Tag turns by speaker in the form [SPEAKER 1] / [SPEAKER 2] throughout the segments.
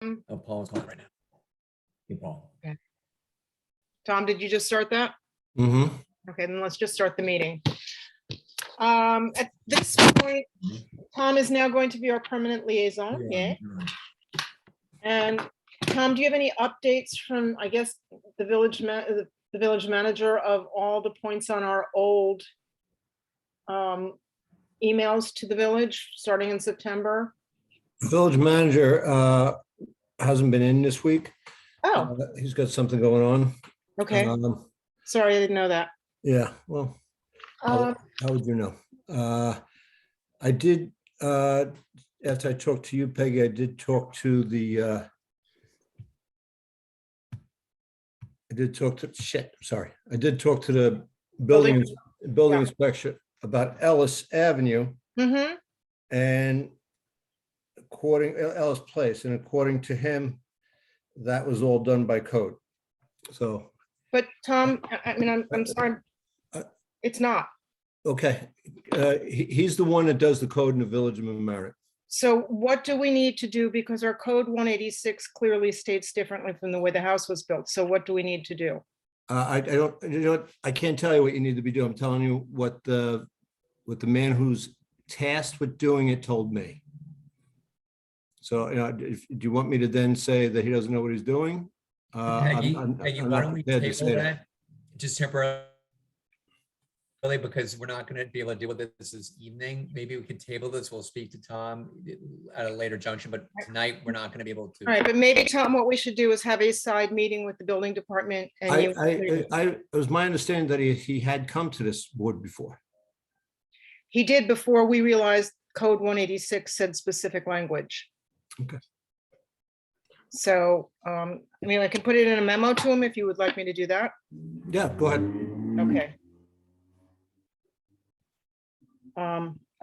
[SPEAKER 1] Oh, Paul is on right now. Hey, Paul.
[SPEAKER 2] Tom, did you just start that?
[SPEAKER 3] Mm-hmm.
[SPEAKER 2] Okay, then let's just start the meeting. At this point, Tom is now going to be our permanent liaison. Yeah. And Tom, do you have any updates from, I guess, the village manager of all the points on our old emails to the village starting in September?
[SPEAKER 3] Village manager hasn't been in this week.
[SPEAKER 2] Oh,
[SPEAKER 3] He's got something going on.
[SPEAKER 2] okay. Sorry, I didn't know that.
[SPEAKER 3] Yeah, well, how would you know? I did, after I talked to you, Peggy, I did talk to the, I did talk to the building
[SPEAKER 2] Yeah.
[SPEAKER 3] inspection about Ellis Avenue
[SPEAKER 2] Mm-hmm.
[SPEAKER 3] and Ellis Place, and according to him, that was all done by code. So.
[SPEAKER 2] But Tom, I mean, I'm sorry, it's not.
[SPEAKER 3] Okay, he's the one that does the code in the village of Mamaroneck.
[SPEAKER 2] So what do we need to do? Because our code 186 clearly states differently from the way the house was built. So what do we need to do?
[SPEAKER 3] I don't, you know what, I can't tell you what you need to be doing. I'm telling you what the man who's tasked with doing it told me. So, you know, do you want me to then say that he doesn't know what he's doing?
[SPEAKER 1] Peggy,
[SPEAKER 3] I'm
[SPEAKER 1] why
[SPEAKER 3] not
[SPEAKER 1] don't we
[SPEAKER 3] prepared to
[SPEAKER 1] table
[SPEAKER 3] say
[SPEAKER 1] that just temporarily, because we're not going to be able to deal with this evening. Maybe we can table this. We'll speak to Tom at a later junction, but tonight we're not going to be able to.
[SPEAKER 2] All right, but maybe Tom, what we should do is have a side meeting with the building department and you.
[SPEAKER 3] It was my understanding that he had come to this board before.
[SPEAKER 2] He did before we realized code 186 said specific language.
[SPEAKER 3] Okay.
[SPEAKER 2] So, I mean, I can put it in a memo to him if you would like me to do that.
[SPEAKER 3] Yeah, go ahead.
[SPEAKER 2] Okay.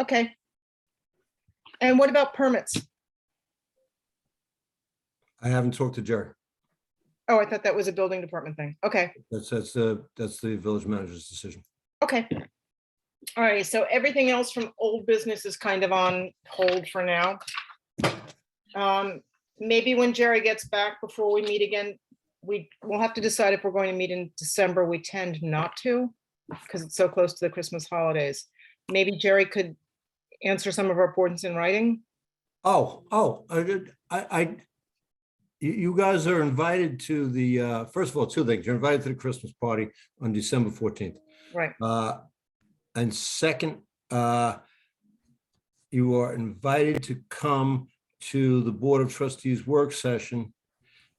[SPEAKER 2] Okay. And what about permits?
[SPEAKER 3] I haven't talked to Jerry.
[SPEAKER 2] Oh, I thought that was a building department thing. Okay.
[SPEAKER 3] That's the village manager's decision.
[SPEAKER 2] Okay. All right. So everything else from old business is kind of on hold for now. Maybe when Jerry gets back before we meet again, we'll have to decide if we're going to meet in December. We tend not to because it's so close to the Christmas holidays. Maybe Jerry could answer some of our points in writing.
[SPEAKER 3] You guys are invited to the, first of all, two things. You're invited to the Christmas party on December 14th.
[SPEAKER 2] Right.
[SPEAKER 3] And second, you are invited to come to the Board of Trustees work session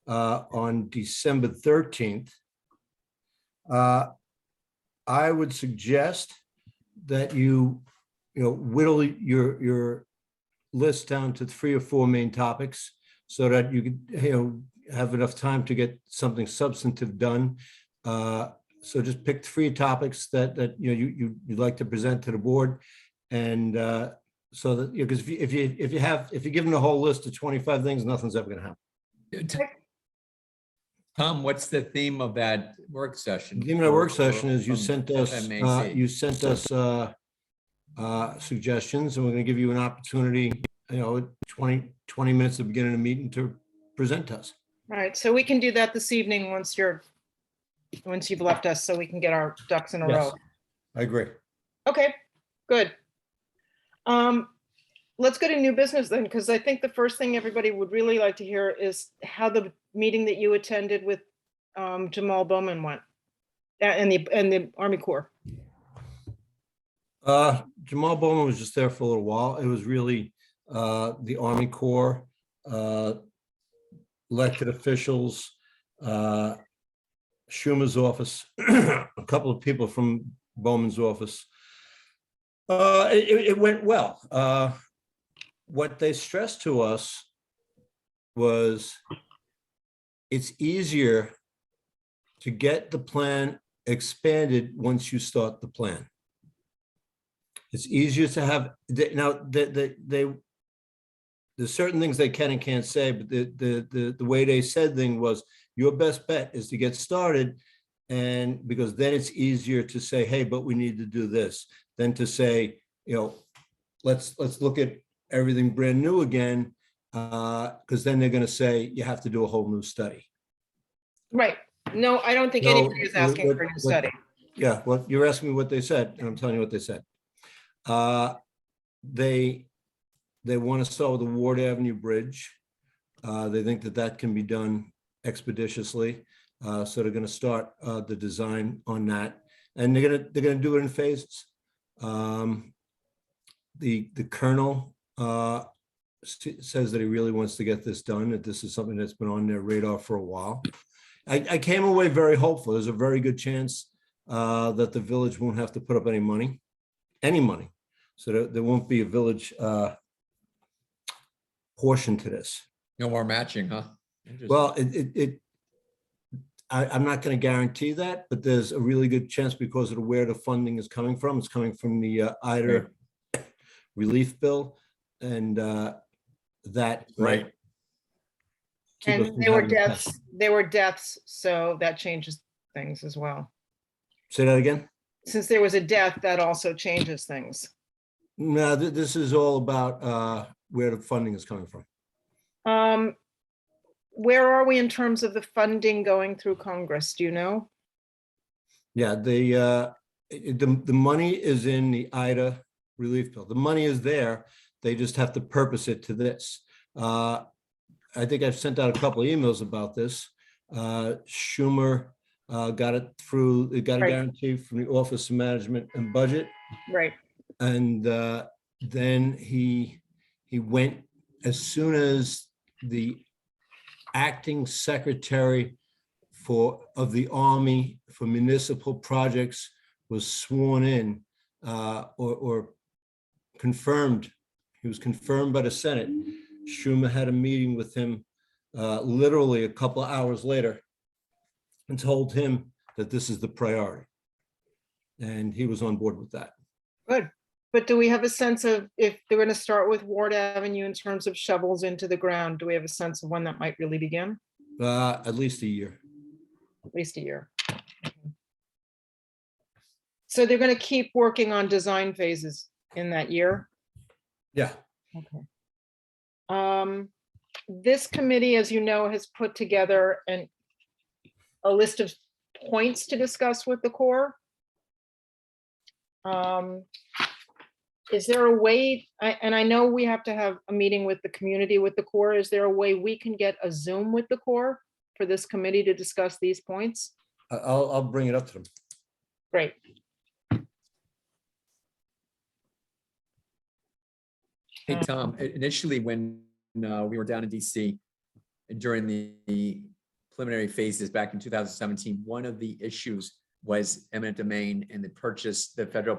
[SPEAKER 3] on December 13th. I would suggest that you whittle your list down to 3 or 4 main topics so that you could, have enough time to get something substantive done. So just pick 3 topics that you'd like to present to the board, and so that, because if you give them the whole list of 25 things, nothing's ever going to happen.
[SPEAKER 1] Tom, what's the theme of that work session?
[SPEAKER 3] The theme of the work session is you sent us
[SPEAKER 1] FMAC?
[SPEAKER 3] Suggestions, and we're going to give you an opportunity, 20 minutes at the beginning of the meeting to present to us.
[SPEAKER 2] All right. So we can do that this evening once you've left us, so we can get our ducks in a row.
[SPEAKER 3] I agree.
[SPEAKER 2] Okay, good. Let's go to new business then, because I think the first thing everybody would really like to hear is how the meeting that you attended with Jamal Bowman went, and the Army Corps.
[SPEAKER 3] Jamal Bowman was just there for a little while. It was really the Army Corps, elected officials, Schumer's office, a couple of people from Bowman's office. It went well. What they stressed to us was it's easier to get the plan expanded once you start the plan. It's easier to have, now there's certain things they can and can't say, but the way they said thing was, your best bet is to get started, and because then it's easier to say, hey, but we need to do this, than to say, let's look at everything brand new again. Because then they're gonna say you have to do a whole new study.
[SPEAKER 2] Right. No, I don't think
[SPEAKER 3] No,
[SPEAKER 2] anybody is asking
[SPEAKER 3] what-
[SPEAKER 2] for a new
[SPEAKER 3] what-
[SPEAKER 2] study.
[SPEAKER 3] Yeah, well, you're asking me what they said, and I'm telling you what they said. They want to start with the Ward Avenue Bridge. They think that that can be done expeditiously. So they're going to start the design on that, and they're going to do it in phases. The colonel says that he really wants to get this done, that this is something that's been on their radar for a while. I came away very hopeful. There's a very good chance that the village won't have to put up any money. So there won't be a village portion to this.
[SPEAKER 1] No more matching, huh? Interesting.
[SPEAKER 3] Well, I'm not going to guarantee that, but there's a really good chance because of where the funding is coming from. It's coming from the IDA relief bill, and that
[SPEAKER 1] Right.
[SPEAKER 3] keep us
[SPEAKER 2] And
[SPEAKER 3] from
[SPEAKER 2] there were
[SPEAKER 3] having to pass.
[SPEAKER 2] deaths, so that changes things as well.
[SPEAKER 3] Say that again?
[SPEAKER 2] Since there was a death, that also changes things.
[SPEAKER 3] No, this is all about where the funding is coming from.
[SPEAKER 2] Where are we in terms of the funding going through Congress? Do you know?
[SPEAKER 3] Yeah, the money is in the IDA relief bill. The money is there. They just have to purpose it to this. I think I've sent out a couple of emails about this. Schumer got it through, it got a
[SPEAKER 2] Right.
[SPEAKER 3] guarantee from the Office of Management and Budget.
[SPEAKER 2] Right.
[SPEAKER 3] And then he went, as soon as the acting secretary of the Army for municipal projects was sworn in or confirmed. He was confirmed by the Senate. Schumer had a meeting with him literally a couple of hours later and told him that this is the priority. And he was on board with that.
[SPEAKER 2] Good. But do we have a sense of if they're going to start with Ward Avenue in terms of shovels into the ground? Do we have a sense of when that might really begin?
[SPEAKER 3] At least a year.
[SPEAKER 2] At least a year. So they're going to keep working on design phases in that year?
[SPEAKER 3] Yeah.
[SPEAKER 2] Okay. This committee, as you know, has put together a list of points to discuss with the Corps. Is there a way, and I know we have to have a meeting with the community with the Corps, is there a way we can get a Zoom with the Corps for this committee to discuss these points?
[SPEAKER 3] I'll bring it up to them.
[SPEAKER 2] Great.
[SPEAKER 1] Hey, Tom, initially when we were down in DC during the preliminary phases back in 2017, one of the issues was eminent domain and the federal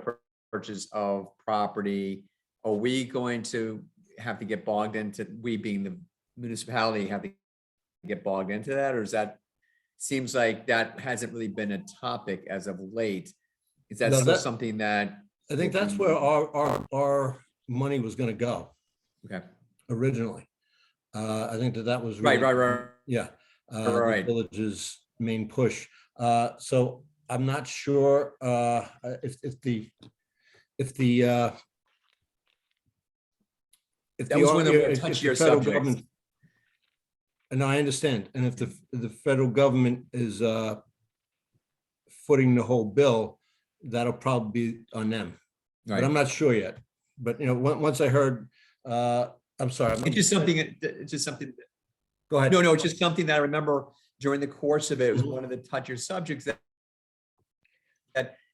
[SPEAKER 1] purchase of property. Are we going to have to get bogged into, we being the municipality, have to get bogged into that? Or is that, seems like that hasn't really been a topic as of late? Is that
[SPEAKER 3] No,
[SPEAKER 1] still something that?
[SPEAKER 3] I think that's where our money was going to go
[SPEAKER 1] Okay.
[SPEAKER 3] originally. I think that was
[SPEAKER 1] Right.
[SPEAKER 3] yeah.
[SPEAKER 1] Right.
[SPEAKER 3] The village's main push. So I'm not sure if the
[SPEAKER 1] That was one of the touchier
[SPEAKER 3] federal
[SPEAKER 1] subjects.
[SPEAKER 3] government, and I understand, and if the federal government is footing the whole bill, that'll probably be on them. But I'm not sure yet. But once I heard, I'm sorry.
[SPEAKER 1] It's just something.
[SPEAKER 3] Go ahead.
[SPEAKER 1] No, it's just something that I remember during the course of it. It was one of the touchier subjects that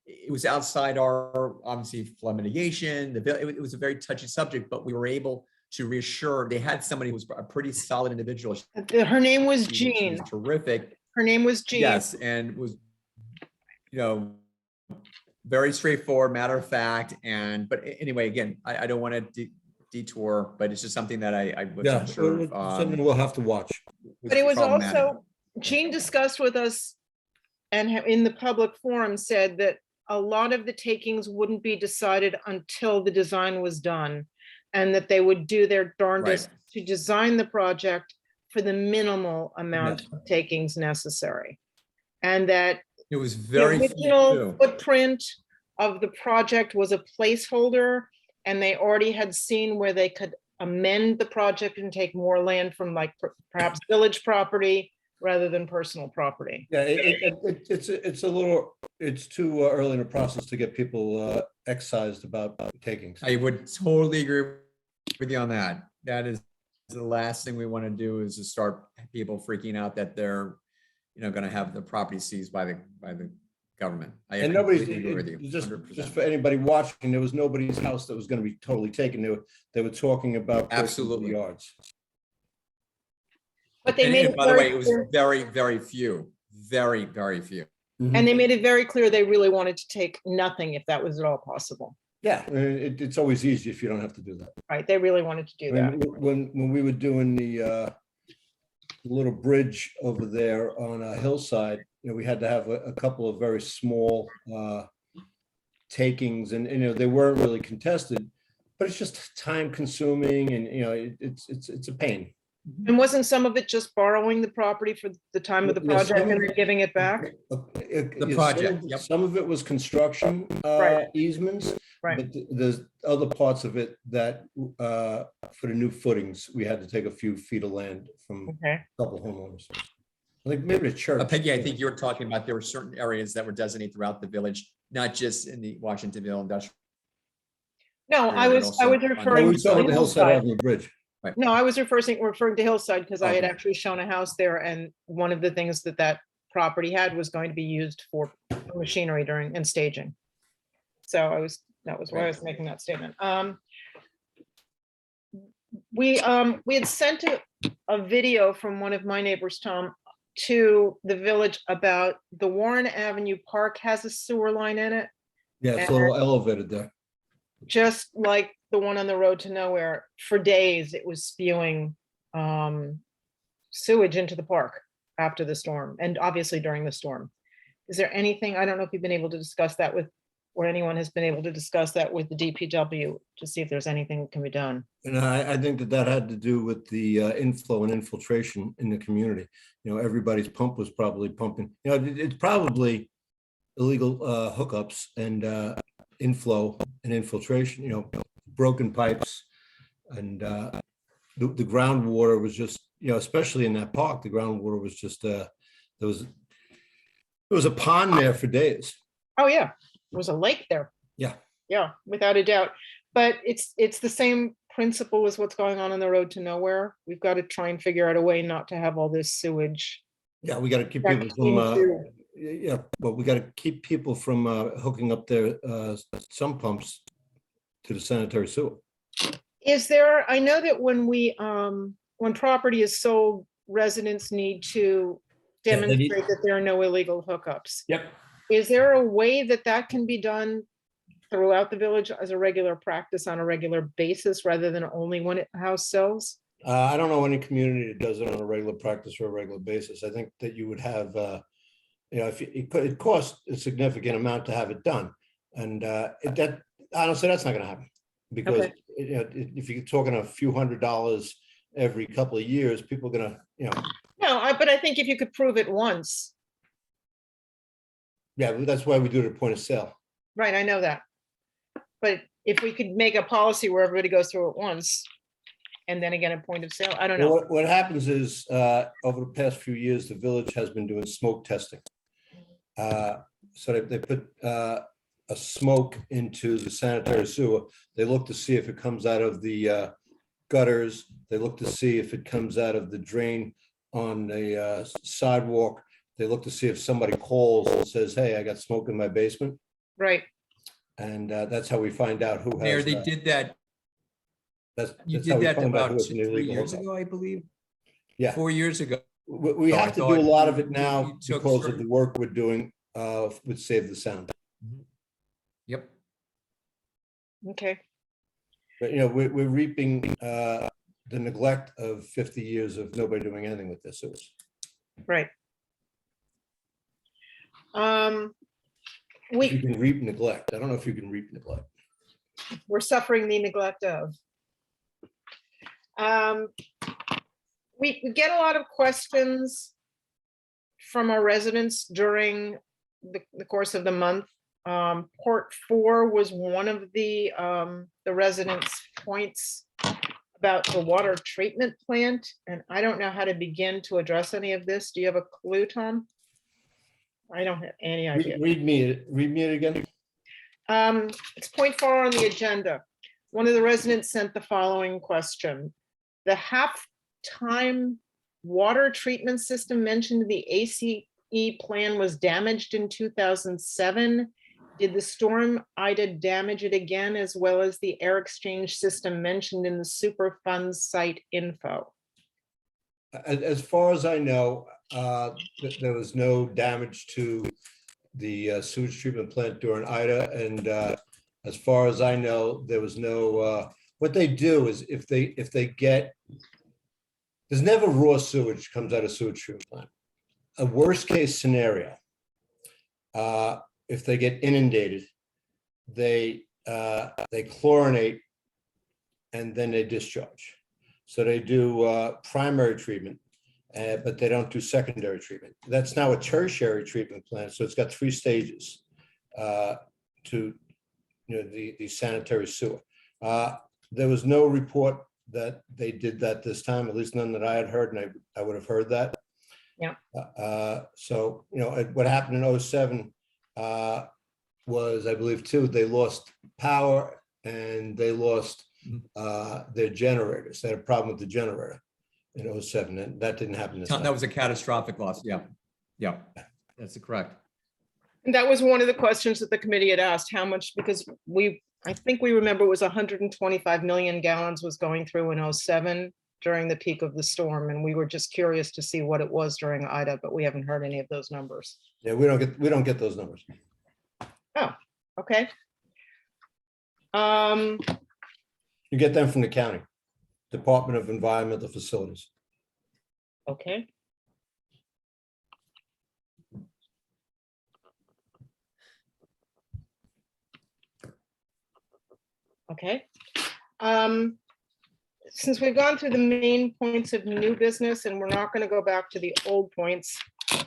[SPEAKER 1] it was outside our, obviously, flood mitigation. It was a very touchy subject, but we were able to reassure. They had somebody who was a pretty solid individual.
[SPEAKER 2] Her name was
[SPEAKER 1] She
[SPEAKER 2] Jean.
[SPEAKER 1] was terrific.
[SPEAKER 2] Her name was Jean.
[SPEAKER 1] Yes, and was, very straightforward, matter of fact. But anyway, again, I don't want to detour, but it's just something that I wasn't sure.
[SPEAKER 3] Something we'll have to watch.
[SPEAKER 2] But it was also, Jean discussed with us and in the public forum said that a lot of the takings wouldn't be decided until the design was done, and that they would do their darndest to design the project for the minimal amount of takings necessary. And that
[SPEAKER 1] it was very
[SPEAKER 2] the original footprint of the project was a placeholder, and they already had seen where they could amend the project and take more land from like perhaps village property rather than personal property.
[SPEAKER 3] Yeah, it's a little, it's too early in the process to get people excised about takings.
[SPEAKER 1] I would totally agree with you on that. That is the last thing we want to do, is to start people freaking out that they're, going to have the property seized by the government. I
[SPEAKER 3] And nobody's,
[SPEAKER 1] completely agree with you.
[SPEAKER 3] just
[SPEAKER 1] 100%.
[SPEAKER 3] for anybody watching, there was nobody's house that was going to be totally taken. They were talking about personal
[SPEAKER 1] Absolutely.
[SPEAKER 3] yards.
[SPEAKER 2] But they
[SPEAKER 1] And
[SPEAKER 2] made it
[SPEAKER 1] by the way,
[SPEAKER 2] very
[SPEAKER 1] it was
[SPEAKER 2] clear,
[SPEAKER 1] very, very few, very, very few.
[SPEAKER 2] and they made it very clear they really wanted to take nothing if that was at all possible,
[SPEAKER 3] Yeah, it's always easy if you don't have to do that.
[SPEAKER 2] right? They really wanted to do
[SPEAKER 3] I
[SPEAKER 2] that.
[SPEAKER 3] mean, when we were doing the little bridge over there on a hillside, we had to have a couple of very small takings, and they weren't really contested, but it's just time consuming, and it's a pain.
[SPEAKER 2] And wasn't some of it just borrowing the property for the time of the
[SPEAKER 3] Yeah, some
[SPEAKER 2] project
[SPEAKER 3] of
[SPEAKER 2] and then giving it back?
[SPEAKER 1] The project, yep.
[SPEAKER 3] Some of it was construction
[SPEAKER 2] Right.
[SPEAKER 3] easements,
[SPEAKER 2] Right.
[SPEAKER 3] but there's other parts of it that for the new footings, we had to take a few feet of land from
[SPEAKER 2] Okay.
[SPEAKER 3] a couple homeowners. I think maybe the church.
[SPEAKER 1] Peggy, I think you were talking about, there were certain areas that were designated throughout the village, not just in the Washingtonville industrial.
[SPEAKER 2] No, I
[SPEAKER 1] but
[SPEAKER 2] was
[SPEAKER 1] also on the-
[SPEAKER 3] Oh,
[SPEAKER 2] referring
[SPEAKER 3] we
[SPEAKER 2] to
[SPEAKER 3] saw the Hillside
[SPEAKER 2] Hillside.
[SPEAKER 3] Avenue Bridge.
[SPEAKER 2] No, I was referring to Hillside because I had
[SPEAKER 1] Okay.
[SPEAKER 2] actually shown a house there, and one of the things that property had was going to be used for machinery during and staging. So that was why I was making that statement. We had sent a video from one of my neighbors, Tom, to the village about the Warren Avenue Park has a sewer line in it,
[SPEAKER 3] Yeah, it's a little elevated there.
[SPEAKER 2] just like the one on the road to nowhere. For days, it was spewing sewage into the park after the storm, and obviously during the storm. Is there anything, I don't know if you've been able to discuss that with, or anyone has been able to discuss that with the DPW to see if there's anything that can be done?
[SPEAKER 3] And I think that had to do with the inflow and infiltration in the community. Everybody's pump was probably pumping, it's probably illegal hookups and inflow and infiltration, broken pipes. And the groundwater was just, especially in that park, the groundwater was just, there was a pond there for days.
[SPEAKER 2] Oh, yeah, there was a lake there.
[SPEAKER 3] Yeah.
[SPEAKER 2] Yeah, without a doubt. But it's the same principle as what's going on the road to nowhere. We've got to try and figure out a way not to have all this sewage.
[SPEAKER 3] Yeah, we got to keep
[SPEAKER 2] back
[SPEAKER 3] people from,
[SPEAKER 2] into-
[SPEAKER 3] well, we got to keep people from hooking up their sump pumps to the sanitary sewer.
[SPEAKER 2] Is there, I know that when property is sold, residents need to
[SPEAKER 3] Yeah, they need-
[SPEAKER 2] demonstrate that there are no illegal hookups.
[SPEAKER 1] Yep.
[SPEAKER 2] Is there a way that can be done throughout the village as a regular practice on a regular basis rather than only when a house sells?
[SPEAKER 3] I don't know any community that does it on a regular practice or a regular basis. I think that you would have, if it costs a significant amount to have it done. And that honestly, that's not going to happen, because
[SPEAKER 2] Okay.
[SPEAKER 3] if you're talking a few $100s every couple of years, people are going to,
[SPEAKER 2] No, but I think if you could prove it once,
[SPEAKER 3] yeah, that's why we do it at point of sale.
[SPEAKER 2] right, I know that. But if we could make a policy where everybody goes through it once, and then again at point of sale, I don't
[SPEAKER 3] Well,
[SPEAKER 2] know.
[SPEAKER 3] what happens is, over the past few years, the village has been doing smoke testing. So they put a smoke into the sanitary sewer. They look to see if it comes out of the gutters. They look to see if it comes out of the drain on the sidewalk. They look to see if somebody calls and says, hey, I got smoke in my basement.
[SPEAKER 2] Right,
[SPEAKER 3] And that's how we find out who
[SPEAKER 1] Mayor,
[SPEAKER 3] has.
[SPEAKER 1] they did that. You
[SPEAKER 3] That's how
[SPEAKER 1] did
[SPEAKER 3] we
[SPEAKER 1] that
[SPEAKER 3] find out
[SPEAKER 1] about
[SPEAKER 3] who has an
[SPEAKER 1] 3
[SPEAKER 3] illegal
[SPEAKER 1] years
[SPEAKER 3] hookup.
[SPEAKER 1] ago, I believe.
[SPEAKER 3] Yeah.
[SPEAKER 1] 4 years ago.
[SPEAKER 3] We
[SPEAKER 1] So I
[SPEAKER 3] have to do
[SPEAKER 1] thought
[SPEAKER 3] a lot of
[SPEAKER 1] you-
[SPEAKER 3] it now
[SPEAKER 1] you took
[SPEAKER 3] because of
[SPEAKER 1] certain-
[SPEAKER 3] the work we're doing with Save the Sound.
[SPEAKER 1] Yep.
[SPEAKER 2] okay.
[SPEAKER 3] But, we're reaping the neglect of 50 years of nobody doing anything with their sewers.
[SPEAKER 2] Right.
[SPEAKER 3] If you
[SPEAKER 2] We,
[SPEAKER 3] can reap neglect. I don't know if you can reap neglect.
[SPEAKER 2] we're suffering the neglect of. We get a lot of questions from our residents during the course of the month. Port 4 was one of the residents' points about the water treatment plant, and I don't know how to begin to address any of this. Do you have a clue, Tom? I don't have any idea.
[SPEAKER 3] Read me it again.
[SPEAKER 2] It's point 4 on the agenda. One of the residents sent the following question. The half-time water treatment system mentioned in the ACE plan was damaged in 2007. Did the storm Ida damage it again, as well as the air exchange system mentioned in the Superfund site info?
[SPEAKER 3] As far as I know, there was no damage to the sewage treatment plant during Ida. And as far as I know, there was no, what they do is if they get, there's never raw sewage comes out of sewage treatment plant. A worst case scenario, if they get inundated, they chlorinate and then they discharge. So they do primary treatment, but they don't do secondary treatment. That's now a tertiary treatment plant, so it's got 3 stages to the sanitary sewer. There was no report that they did that this time, at least none that I had heard, and I would have heard that.
[SPEAKER 2] Yeah.
[SPEAKER 3] So what happened in 2007 was, I believe, too, they lost power and they lost their generators. They had a problem with the generator in 2007, and that didn't happen this time.
[SPEAKER 1] That was a catastrophic loss. Yeah. Yeah, that's correct.
[SPEAKER 2] And that was one of the questions that the committee had asked, how much, because I think we remember it was 125 million gallons was going through in 2007 during the peak of the storm. And we were just curious to see what it was during Ida, but we haven't heard any of those numbers.
[SPEAKER 3] Yeah, we don't get those numbers.
[SPEAKER 2] Oh, okay.
[SPEAKER 3] You get them from the county, Department of Environmental Facilities.
[SPEAKER 2] Okay. Okay. Since we've gone through the main points of new business and we're not going to go back to the old points,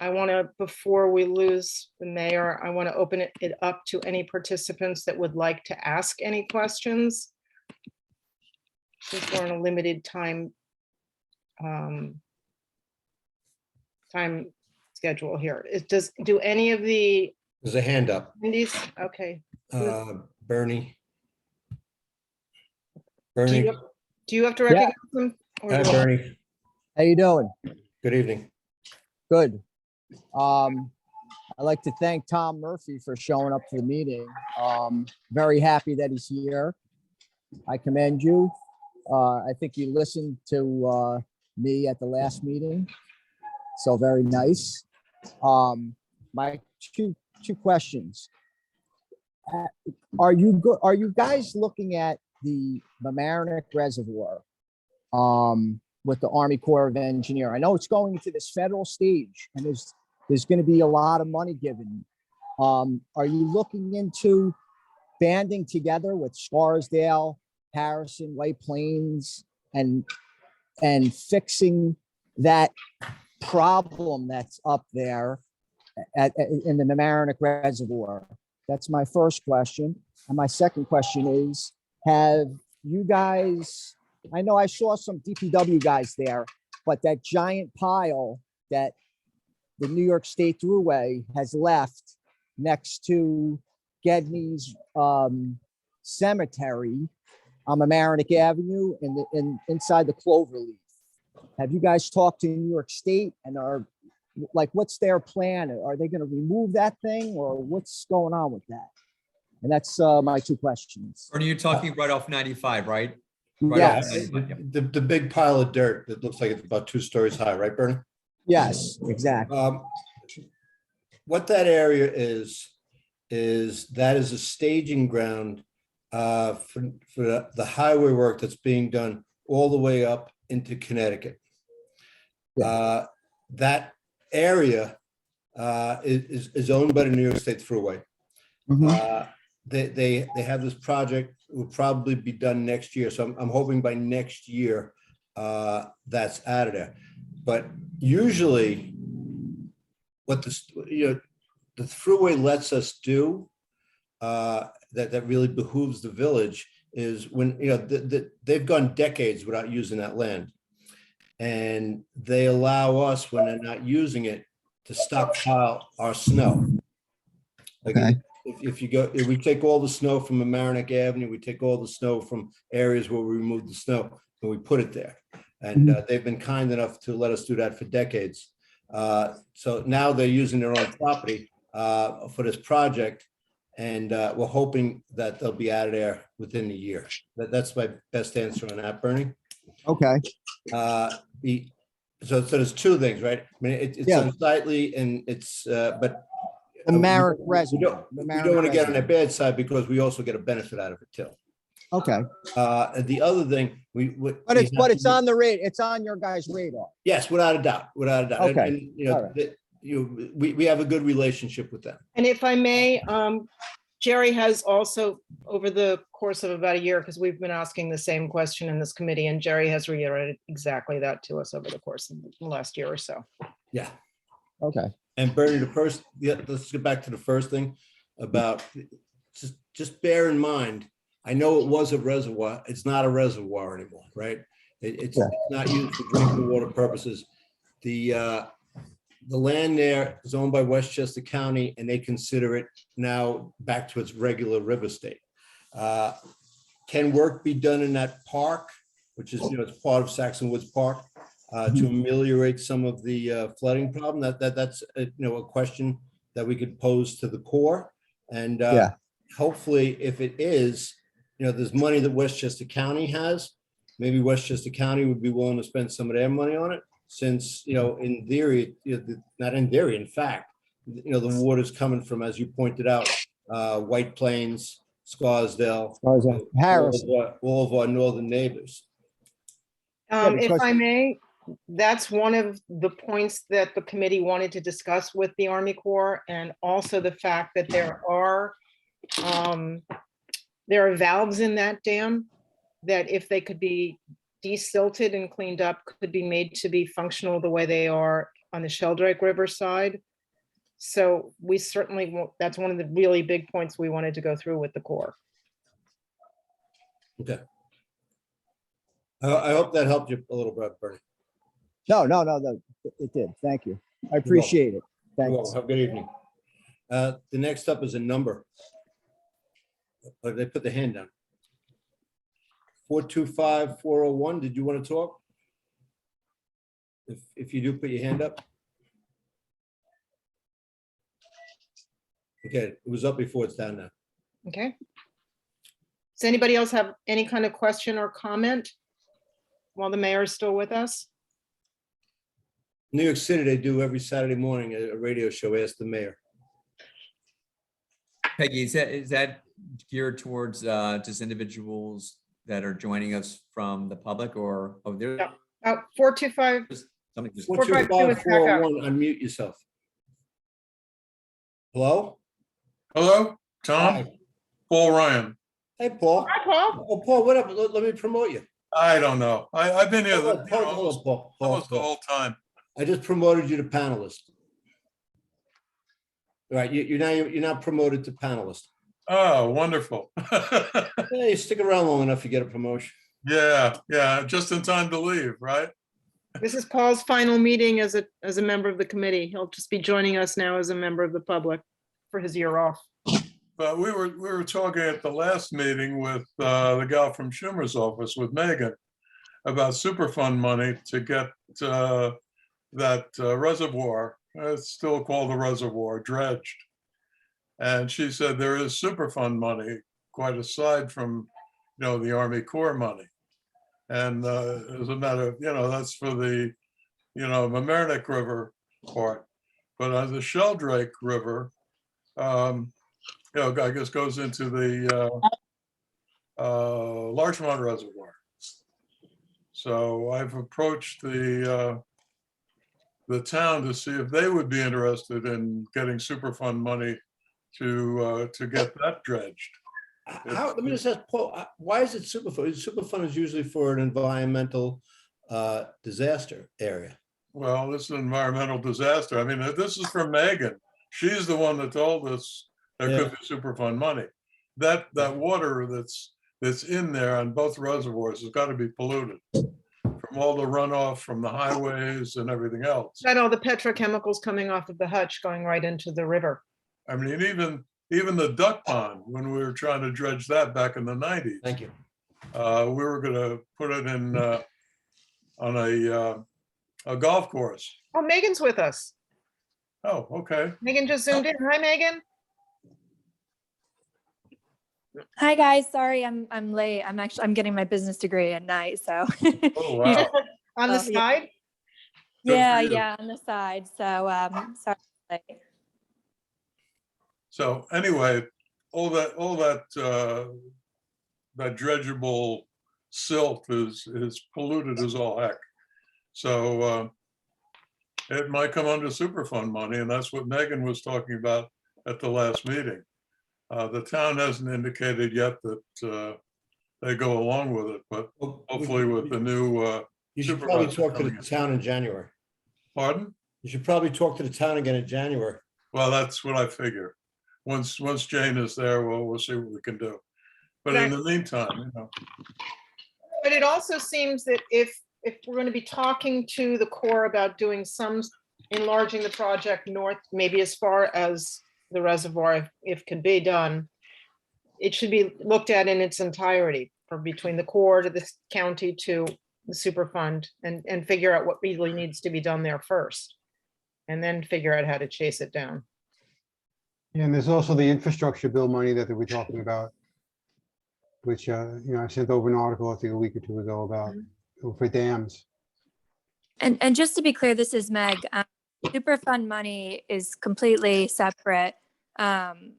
[SPEAKER 2] I want to, before we lose the mayor, I want to open it up to any participants that would like to ask any questions. Since we're on a limited time schedule here. Do any of the
[SPEAKER 3] There's a hand up.
[SPEAKER 2] attendees? Okay.
[SPEAKER 3] Bernie.
[SPEAKER 2] Do
[SPEAKER 3] Bernie.
[SPEAKER 2] you have to recognize them? or
[SPEAKER 3] Hi,
[SPEAKER 2] do I?
[SPEAKER 3] Bernie.
[SPEAKER 4] How you doing?
[SPEAKER 3] Good evening.
[SPEAKER 4] Good. I'd like to thank Tom Murphy for showing up to the meeting. Very happy that he's here. I commend you. I think you listened to me at the last meeting, so very nice. My two questions. Are you guys looking at the Mamaroneck Reservoir with the Army Corps of Engineers? I know it's going into this federal stage and there's going to be a lot of money given. Are you looking into banding together with Scarsdale, Harrison, White Plains, and fixing that problem that's up there in the Mamaroneck Reservoir? That's my first question. And my second question is, have you guys, I know I saw some DPW guys there, but that giant pile that the New York State Thruway has left next to Gedney's cemetery on Mamaroneck Avenue inside the Cloverleaf. Have you guys talked to New York State and what's their plan? Are they going to remove that thing or what's going on with that? And that's my two questions.
[SPEAKER 1] Bernie, you're talking right off 95, right?
[SPEAKER 4] Yes.
[SPEAKER 1] Off 95, yeah.
[SPEAKER 3] The big pile of dirt that looks like it's about 2 stories high, right, Bernie?
[SPEAKER 4] Yes, exactly.
[SPEAKER 3] What that area is that is a staging ground for the highway work that's being done all the way up into Connecticut.
[SPEAKER 4] Yeah.
[SPEAKER 3] That area is owned by the New York State Thruway.
[SPEAKER 4] Mhm.
[SPEAKER 3] They have this project, will probably be done next year. So I'm hoping by next year that's out of there. But usually what the Thruway lets us do that really behooves the village is when, they've gone decades without using that land. And they allow us, when they're not using it, to stockpile our snow. Like
[SPEAKER 4] Okay.
[SPEAKER 3] if we take all the snow from Mamaroneck Avenue, we take all the snow from areas where we remove the snow and we put it there. And they've been kind enough to let us do that for decades. So now they're using their own property for this project. And we're hoping that they'll be out of there within the year. That's my best answer on that, Bernie.
[SPEAKER 4] Okay.
[SPEAKER 3] So there's two things, right? I mean, it's
[SPEAKER 4] Yeah.
[SPEAKER 3] unsightly and it's, but
[SPEAKER 4] The Merrick
[SPEAKER 3] we
[SPEAKER 4] reservoir.
[SPEAKER 3] don't want to get on their bad side because we also get a benefit out of it too.
[SPEAKER 4] Okay,
[SPEAKER 3] And the other thing,
[SPEAKER 4] but it's on the rate. It's on your guys' radar.
[SPEAKER 3] Yes, without a doubt, without a doubt.
[SPEAKER 4] Okay.
[SPEAKER 3] And,
[SPEAKER 4] All right.
[SPEAKER 3] we have a good relationship with them.
[SPEAKER 2] And if I may, Jerry has also, over the course of about a year, because we've been asking the same question in this committee, and Jerry has reiterated exactly that to us over the course of the last year or so.
[SPEAKER 3] Yeah.
[SPEAKER 4] Okay.
[SPEAKER 3] And Bernie, let's get back to the first thing about, just bear in mind, I know it was a reservoir. It's not a reservoir anymore, right? It's not used for drinking water purposes. The land there is owned by Westchester County, and they consider it now back to its regular river state. Can work be done in that park, which is, it's part of Saxon Woods Park, to ameliorate some of the flooding problem? That's a question that we could pose to the Corps. And hopefully, if it is, there's money that Westchester County has. Maybe Westchester County would be willing to spend some of their money on it. Since, in theory, not in theory, in fact, the water's coming from, as you pointed out, White Plains, Scarsdale,
[SPEAKER 4] Harrison.
[SPEAKER 3] all of our northern neighbors.
[SPEAKER 2] If I may, that's one of the points that the committee wanted to discuss with the Army Corps, and also the fact that there are valves in that dam that, if they could be desilted and cleaned up, could be made to be functional the way they are on the Sheldrake River side. So we certainly, that's one of the really big points we wanted to go through with the Corps.
[SPEAKER 3] Okay. I hope that helped you a little bit, Bernie.
[SPEAKER 4] No, it did. Thank you. I appreciate it. Thanks.
[SPEAKER 3] Have a good evening. The next up is a number. They put the hand down. 425-401. Did you want to talk? If you do, put your hand up. Okay, it was up before, it's down now.
[SPEAKER 2] Okay. Does anybody else have any kind of question or comment while the mayor is still with us?
[SPEAKER 3] New York City, they do every Saturday morning a radio show, Ask the Mayor.
[SPEAKER 1] Peggy, is that geared towards just individuals that are joining us from the public, or there?
[SPEAKER 2] 425.
[SPEAKER 1] Something just.
[SPEAKER 3] 425-401, unmute yourself. Hello?
[SPEAKER 5] Hello, Tom.
[SPEAKER 3] Hi.
[SPEAKER 5] Paul Ryan.
[SPEAKER 3] Hey, Paul.
[SPEAKER 2] Hi, Paul.
[SPEAKER 3] Oh, Paul, what up? Let me promote you.
[SPEAKER 5] I don't know. I've been here
[SPEAKER 3] Hold on, Paul.
[SPEAKER 5] almost the whole time.
[SPEAKER 3] I just promoted you to panelist. All right, you're now promoted to panelist.
[SPEAKER 5] Oh, wonderful.
[SPEAKER 3] Yeah, you stick around long enough, you get a promotion.
[SPEAKER 5] Yeah, just in time to leave, right?
[SPEAKER 2] This is Paul's final meeting as a member of the committee. He'll just be joining us now as a member of the public for his year off.
[SPEAKER 5] But we were talking at the last meeting with the gal from Schumer's office, with Megan, about Superfund money to get that reservoir, it's still called the reservoir, dredged. And she said there is Superfund money, quite aside from, the Army Corps money. And as a matter of, that's for the, Mamaroneck River part. But on the Sheldrake River, I guess goes into the Larchmont Reservoir. So I've approached the town to see if they would be interested in getting Superfund money to get that dredged.
[SPEAKER 3] Let me just ask Paul, why is it Superfund? Superfund is usually for an environmental disaster area.
[SPEAKER 5] Well, this is an environmental disaster. I mean, this is from Megan. She's the one that told us there could be Superfund money. That water that's that's in there on both reservoirs has got to be polluted from all the runoff from the highways and everything else.
[SPEAKER 2] Got all the petrochemicals coming off of the hutch going right into the river.
[SPEAKER 5] I mean, even the duck pond, when we were trying to dredge that back in the 90s,
[SPEAKER 3] Thank you.
[SPEAKER 5] we were going to put it in on a golf course.
[SPEAKER 2] Oh, Megan's with us.
[SPEAKER 5] Oh, okay.
[SPEAKER 2] Megan just zoomed in. Hi, Megan.
[SPEAKER 6] Hi guys, sorry I'm late. I'm getting my business degree at night, so
[SPEAKER 5] Oh,
[SPEAKER 2] You
[SPEAKER 5] wow.
[SPEAKER 2] just on the
[SPEAKER 6] Oh, yeah.
[SPEAKER 2] side?
[SPEAKER 6] yeah,
[SPEAKER 5] you.
[SPEAKER 6] yeah, on the side. So sorry. I'm late.
[SPEAKER 5] So anyway, all that that dredgeable silt is polluted as all heck. So it might come under Superfund money, and that's what Megan was talking about at the last meeting. The town hasn't indicated yet that they go along with it, but hopefully with the new,
[SPEAKER 3] You should probably
[SPEAKER 5] supervisor
[SPEAKER 3] talk to the
[SPEAKER 5] coming in.
[SPEAKER 3] town in January.
[SPEAKER 5] pardon?
[SPEAKER 3] You should probably talk to the town again in January.
[SPEAKER 5] Well, that's what I figure. Once Jane is there, we'll see what we can do. But in
[SPEAKER 2] Right.
[SPEAKER 5] the meantime,
[SPEAKER 2] But it also seems that if we're going to be talking to the Corps about doing some enlarging the project north, maybe as far as the reservoir, if could be done, it should be looked at in its entirety, from between the Corps to the county to the Superfund, and figure out what really needs to be done there first. And then figure out how to chase it down.
[SPEAKER 7] Yeah, and there's also the infrastructure bill money that they were talking about, which, I sent over an article, I think a week or two ago about for dams.
[SPEAKER 6] And just to be clear, this is Meg. Superfund money is completely separate. And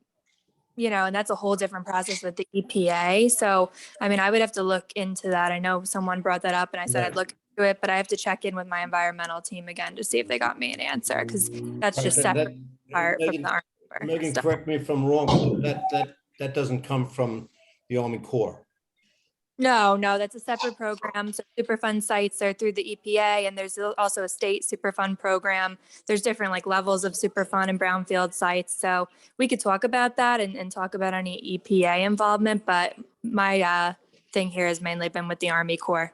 [SPEAKER 6] that's a whole different process with the EPA. So, I mean, I would have to look into that. I know someone brought that up and I said
[SPEAKER 3] Right.
[SPEAKER 6] I'd look into it, but I have to check in with my environmental team again to see if they got me an answer, because that's just separate part from the Army Corps
[SPEAKER 3] Megan,
[SPEAKER 6] stuff.
[SPEAKER 3] correct me if I'm wrong, but that doesn't come from the Army Corps.
[SPEAKER 6] No, that's a separate program. So Superfund sites are through the EPA, and there's also a state Superfund program. There's different levels of Superfund and brownfield sites. So we could talk about that and talk about any EPA involvement, but my thing here has mainly been with the Army Corps.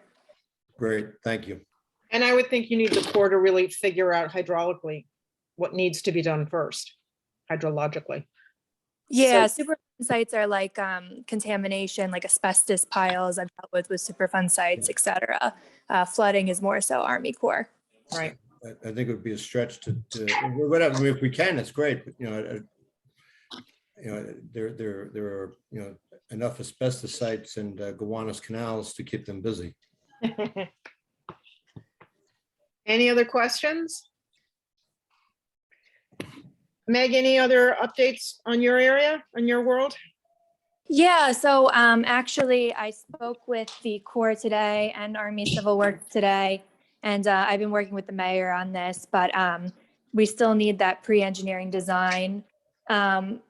[SPEAKER 3] Great, thank you.
[SPEAKER 2] And I would think you need the Corps to really figure out hydraulically what needs to be done first, hydrologically.
[SPEAKER 6] Yeah, Superfund sites are like contamination, like asbestos piles I've dealt with Superfund sites, et cetera. Flooding is more so Army Corps.
[SPEAKER 2] Right.
[SPEAKER 3] I think it would be a stretch to whatever. I mean, if we can, it's great. But there are enough asbestos sites and Gowanus canals to keep them busy.
[SPEAKER 2] Any other questions? Meg, any other updates on your area, on your world?
[SPEAKER 6] Yeah, so actually I spoke with the Corps today and Army Civil Works today, and I've been working with the mayor on this, but we still need that pre-engineering design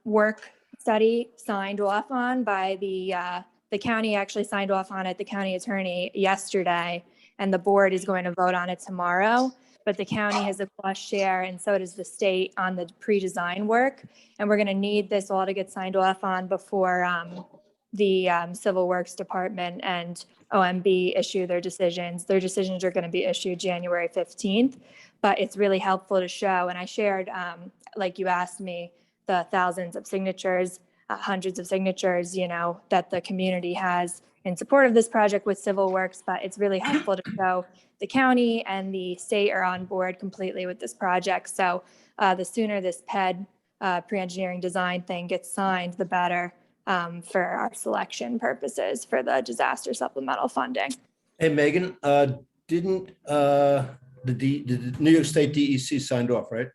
[SPEAKER 6] work study signed off on by the county. Actually signed off on it, the county attorney, yesterday, and the board is going to vote on it tomorrow. But the county has a cost share, and so does the state on the pre-design work. And we're going to need this all to get signed off on before the Civil Works Department and OMB issue their decisions. Their decisions are going to be issued January 15th, but it's really helpful to show. And I shared, like you asked me, the thousands of signatures, hundreds of signatures, that the community has in support of this project with Civil Works, but it's really helpful to show the county and the state are on board completely with this project. So the sooner this PED pre-engineering design thing gets signed, the better for our selection purposes for the disaster supplemental funding.
[SPEAKER 3] Hey, Megan, didn't the New York State DEC signed off, right?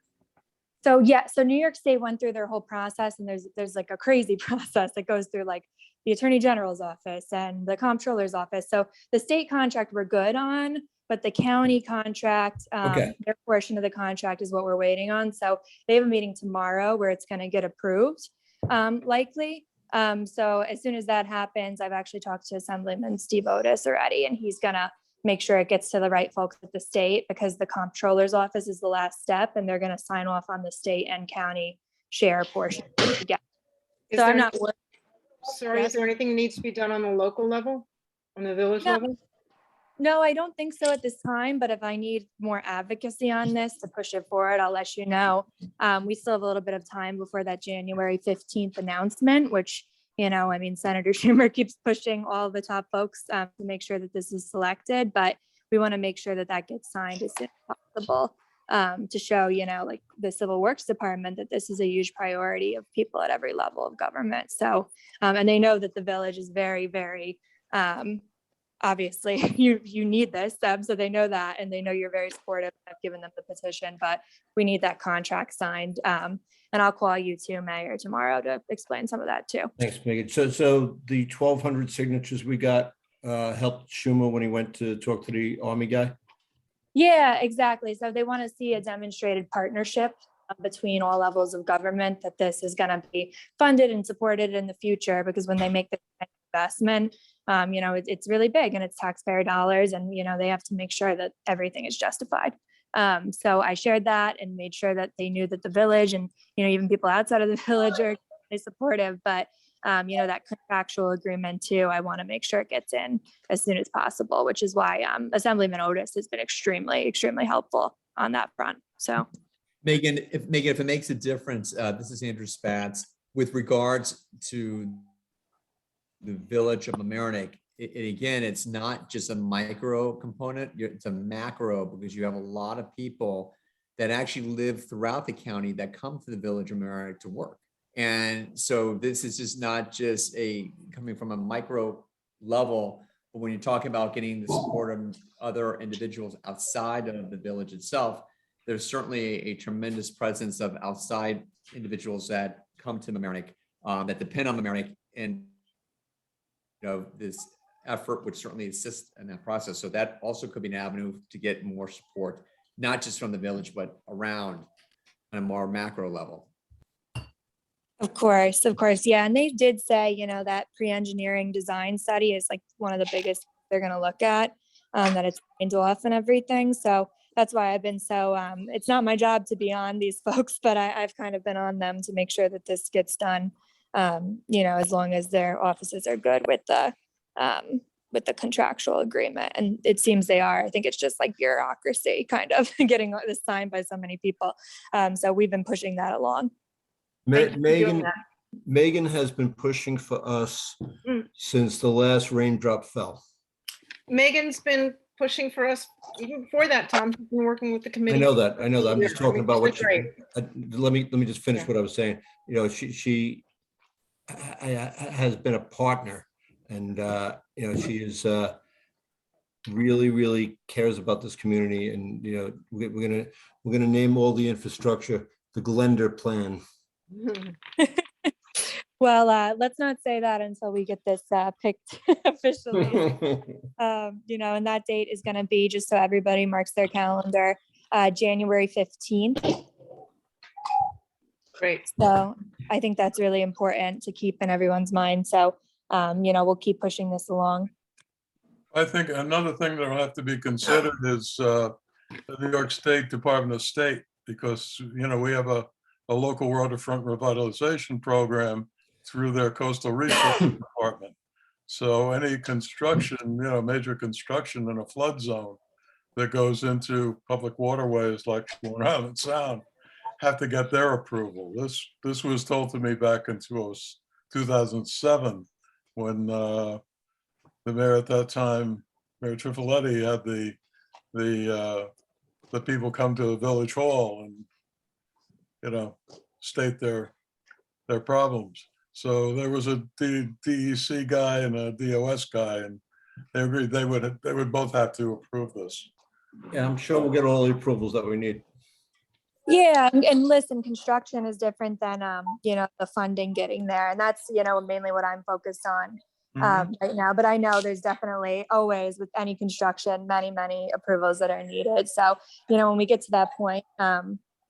[SPEAKER 6] So yeah, so New York State went through their whole process, and there's like a crazy process that goes through like the Attorney General's office and the Comptroller's office. So the state contract we're good on, but the county contract,
[SPEAKER 3] Okay.
[SPEAKER 6] their portion of the contract is what we're waiting on. So they have a meeting tomorrow where it's going to get approved, likely. So as soon as that happens, I've actually talked to Assemblyman Steve Otis already, and he's gonna make sure it gets to the right folks at the state, because the Comptroller's office is the last step, and they're gonna sign off on the state and county share portion together.
[SPEAKER 2] Is
[SPEAKER 6] So I'm
[SPEAKER 2] there-
[SPEAKER 6] not worried.
[SPEAKER 2] Sorry,
[SPEAKER 6] Yes.
[SPEAKER 2] is there anything that needs to be done on the local level, on the village
[SPEAKER 6] No.
[SPEAKER 2] level?
[SPEAKER 6] No, I don't think so at this time, but if I need more advocacy on this to push it forward, I'll let you know. We still have a little bit of time before that January 15th announcement, which, I mean, Senator Schumer keeps pushing all the top folks to make sure that this is selected, but we want to make sure that that gets signed as soon as possible to show, like the Civil Works Department, that this is a huge priority of people at every level of government. So, and they know that the village is very, very, obviously you need this, so they know that, and they know you're very supportive. I've given them the petition, but we need that contract signed. And I'll call you too, Mayor, tomorrow to explain some of that too.
[SPEAKER 3] Thanks, Megan. So the 1,200 signatures we got helped Schumer when he went to talk to the Army guy?
[SPEAKER 6] Yeah, exactly. So they want to see a demonstrated partnership between all levels of government, that this is going to be funded and supported in the future, because when they make the investment, it's really big and it's taxpayer dollars, and, they have to make sure that everything is justified. So I shared that and made sure that they knew that the village and, even people outside of the village are really supportive, but that contractual agreement too, I want to make sure it gets in as soon as possible, which is why Assemblyman Otis has been extremely, extremely helpful on that front. So
[SPEAKER 1] Megan, if it makes a difference, this is Andrew Spatz. With regards to the village of Mamaroneck, again, it's not just a micro component, it's a macro, because you have a lot of people that actually live throughout the county that come to the village of Mamaroneck to work. And so this is just not just coming from a micro level, but when you're talking about getting the support of other individuals outside of the village itself, there's certainly a tremendous presence of outside individuals that come to Mamaroneck, that depend on Mamaroneck, and this effort would certainly assist in that process. So that also could be an avenue to get more support, not just from the village, but around on a more macro level.
[SPEAKER 6] Of course. Yeah. And they did say, that pre-engineering design study is like one of the biggest they're going to look at, that it's signed off and everything. So that's why I've been so, it's not my job to be on these folks, but I've kind of been on them to make sure that this gets done, as long as their offices are good with the contractual agreement. And it seems they are. I think it's just like bureaucracy kind of getting this signed by so many people. So we've been pushing that along.
[SPEAKER 3] Megan has been pushing for us since the last raindrop fell.
[SPEAKER 2] Megan's been pushing for us even before that, Tom. She's been working with the committee.
[SPEAKER 3] I know that. I'm just talking about what
[SPEAKER 2] Great.
[SPEAKER 3] let me just finish
[SPEAKER 2] Yeah.
[SPEAKER 3] what I was saying. She has been a partner, and she is really, really cares about this community. And we're gonna name all the infrastructure the Glender Plan.
[SPEAKER 6] Well, let's not say that until we get this picked officially. And that date is going to be, just so everybody marks their calendar, January 15th.
[SPEAKER 2] Great.
[SPEAKER 6] So I think that's really important to keep in everyone's mind. So, we'll keep pushing this along.
[SPEAKER 5] I think another thing that will have to be considered is the New York State Department of State, because, we have a local waterfront revitalization program through their coastal resources department. So any construction, major construction in a flood zone that goes into public waterways like Long Island Sound have to get their approval. This was told to me back in 2007 when the mayor at that time, Mayor Trifoletti, had the people come to the village hall and state their problems. So there was a DEC guy and a DOS guy, and they agreed they would both have to approve this.
[SPEAKER 3] Yeah, I'm sure we'll get all the approvals that we need.
[SPEAKER 6] Yeah, and listen, construction is different than the funding getting there, and that's mainly what I'm focused on right now. But I know there's definitely always, with any construction, many approvals that are needed. So when we get to that point,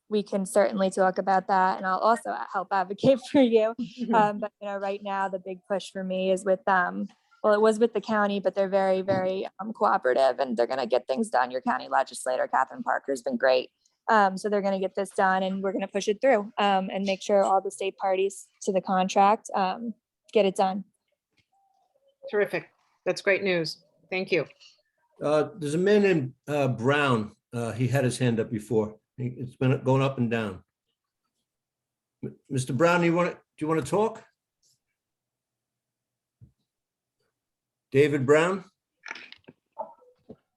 [SPEAKER 6] we can certainly talk about that, and I'll also help advocate for you. But right now the big push for me is with it was with the county, but they're very, very cooperative, and they're going to get things done. Your county legislator, Catherine Parker, has been great. So they're going to get this done, and we're going to push it through and make sure all the state parties to the contract get it done.
[SPEAKER 2] Terrific. That's great news. Thank you.
[SPEAKER 3] There's a man named Brown. He had his hand up before. It's been going up and down. Mr. Brown, do you want to talk? David Brown?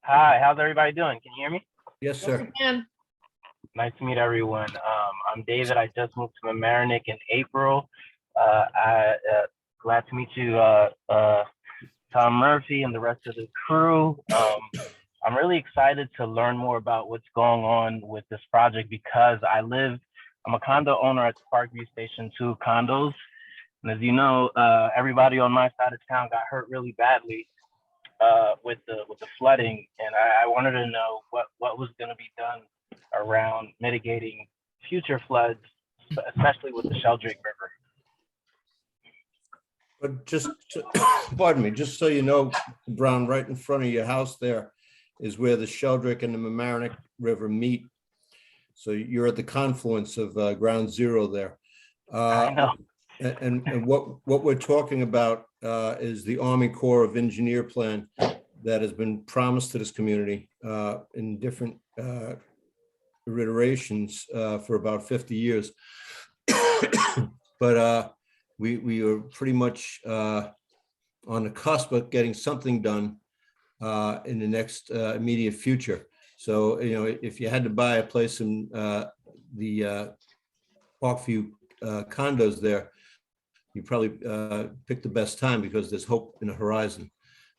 [SPEAKER 8] Hi, how's everybody doing? Can you hear me?
[SPEAKER 3] Yes,
[SPEAKER 2] Yes,
[SPEAKER 3] sir.
[SPEAKER 2] you can.
[SPEAKER 8] Nice to meet everyone. I'm David. I just moved to Mamaroneck in April. Glad to meet you, Tom Murphy and the rest of the crew. I'm really excited to learn more about what's going on with this project because I'm a condo owner at Parkview Station 2 condos. And as you know, everybody on my side of town got hurt really badly with the flooding. And I wanted to know what was going to be done around mitigating future floods, especially with the Sheldrake River.
[SPEAKER 3] But pardon me, just so you know, Brown, right in front of your house there is where the Sheldrake and the Mamaroneck River meet. So you're at the confluence of ground zero there.
[SPEAKER 8] I know.
[SPEAKER 3] And what we're talking about is the Army Corps of Engineer plan that has been promised to this community in different iterations for about 50 years. But we are pretty much on the cusp of getting something done in the next immediate future. So, you know, if you had to buy a place in the Parkview condos there, you probably pick the best time because there's hope in the horizon.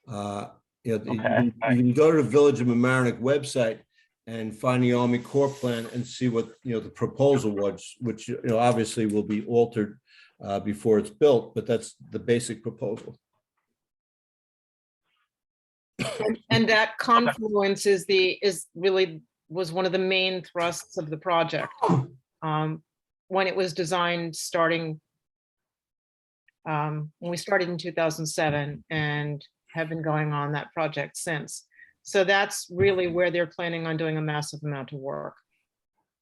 [SPEAKER 3] You know,
[SPEAKER 8] Okay.
[SPEAKER 3] you can go to the Village of Mamaroneck website and find the Army Corps plan and see what, you know, the proposal was, which, you know, obviously will be altered before it's built, but that's the basic proposal.
[SPEAKER 2] And that confluence was one of the main thrusts of the project. When it was designed when we started in 2007 and have been going on that project since. So that's really where they're planning on doing a massive amount of work.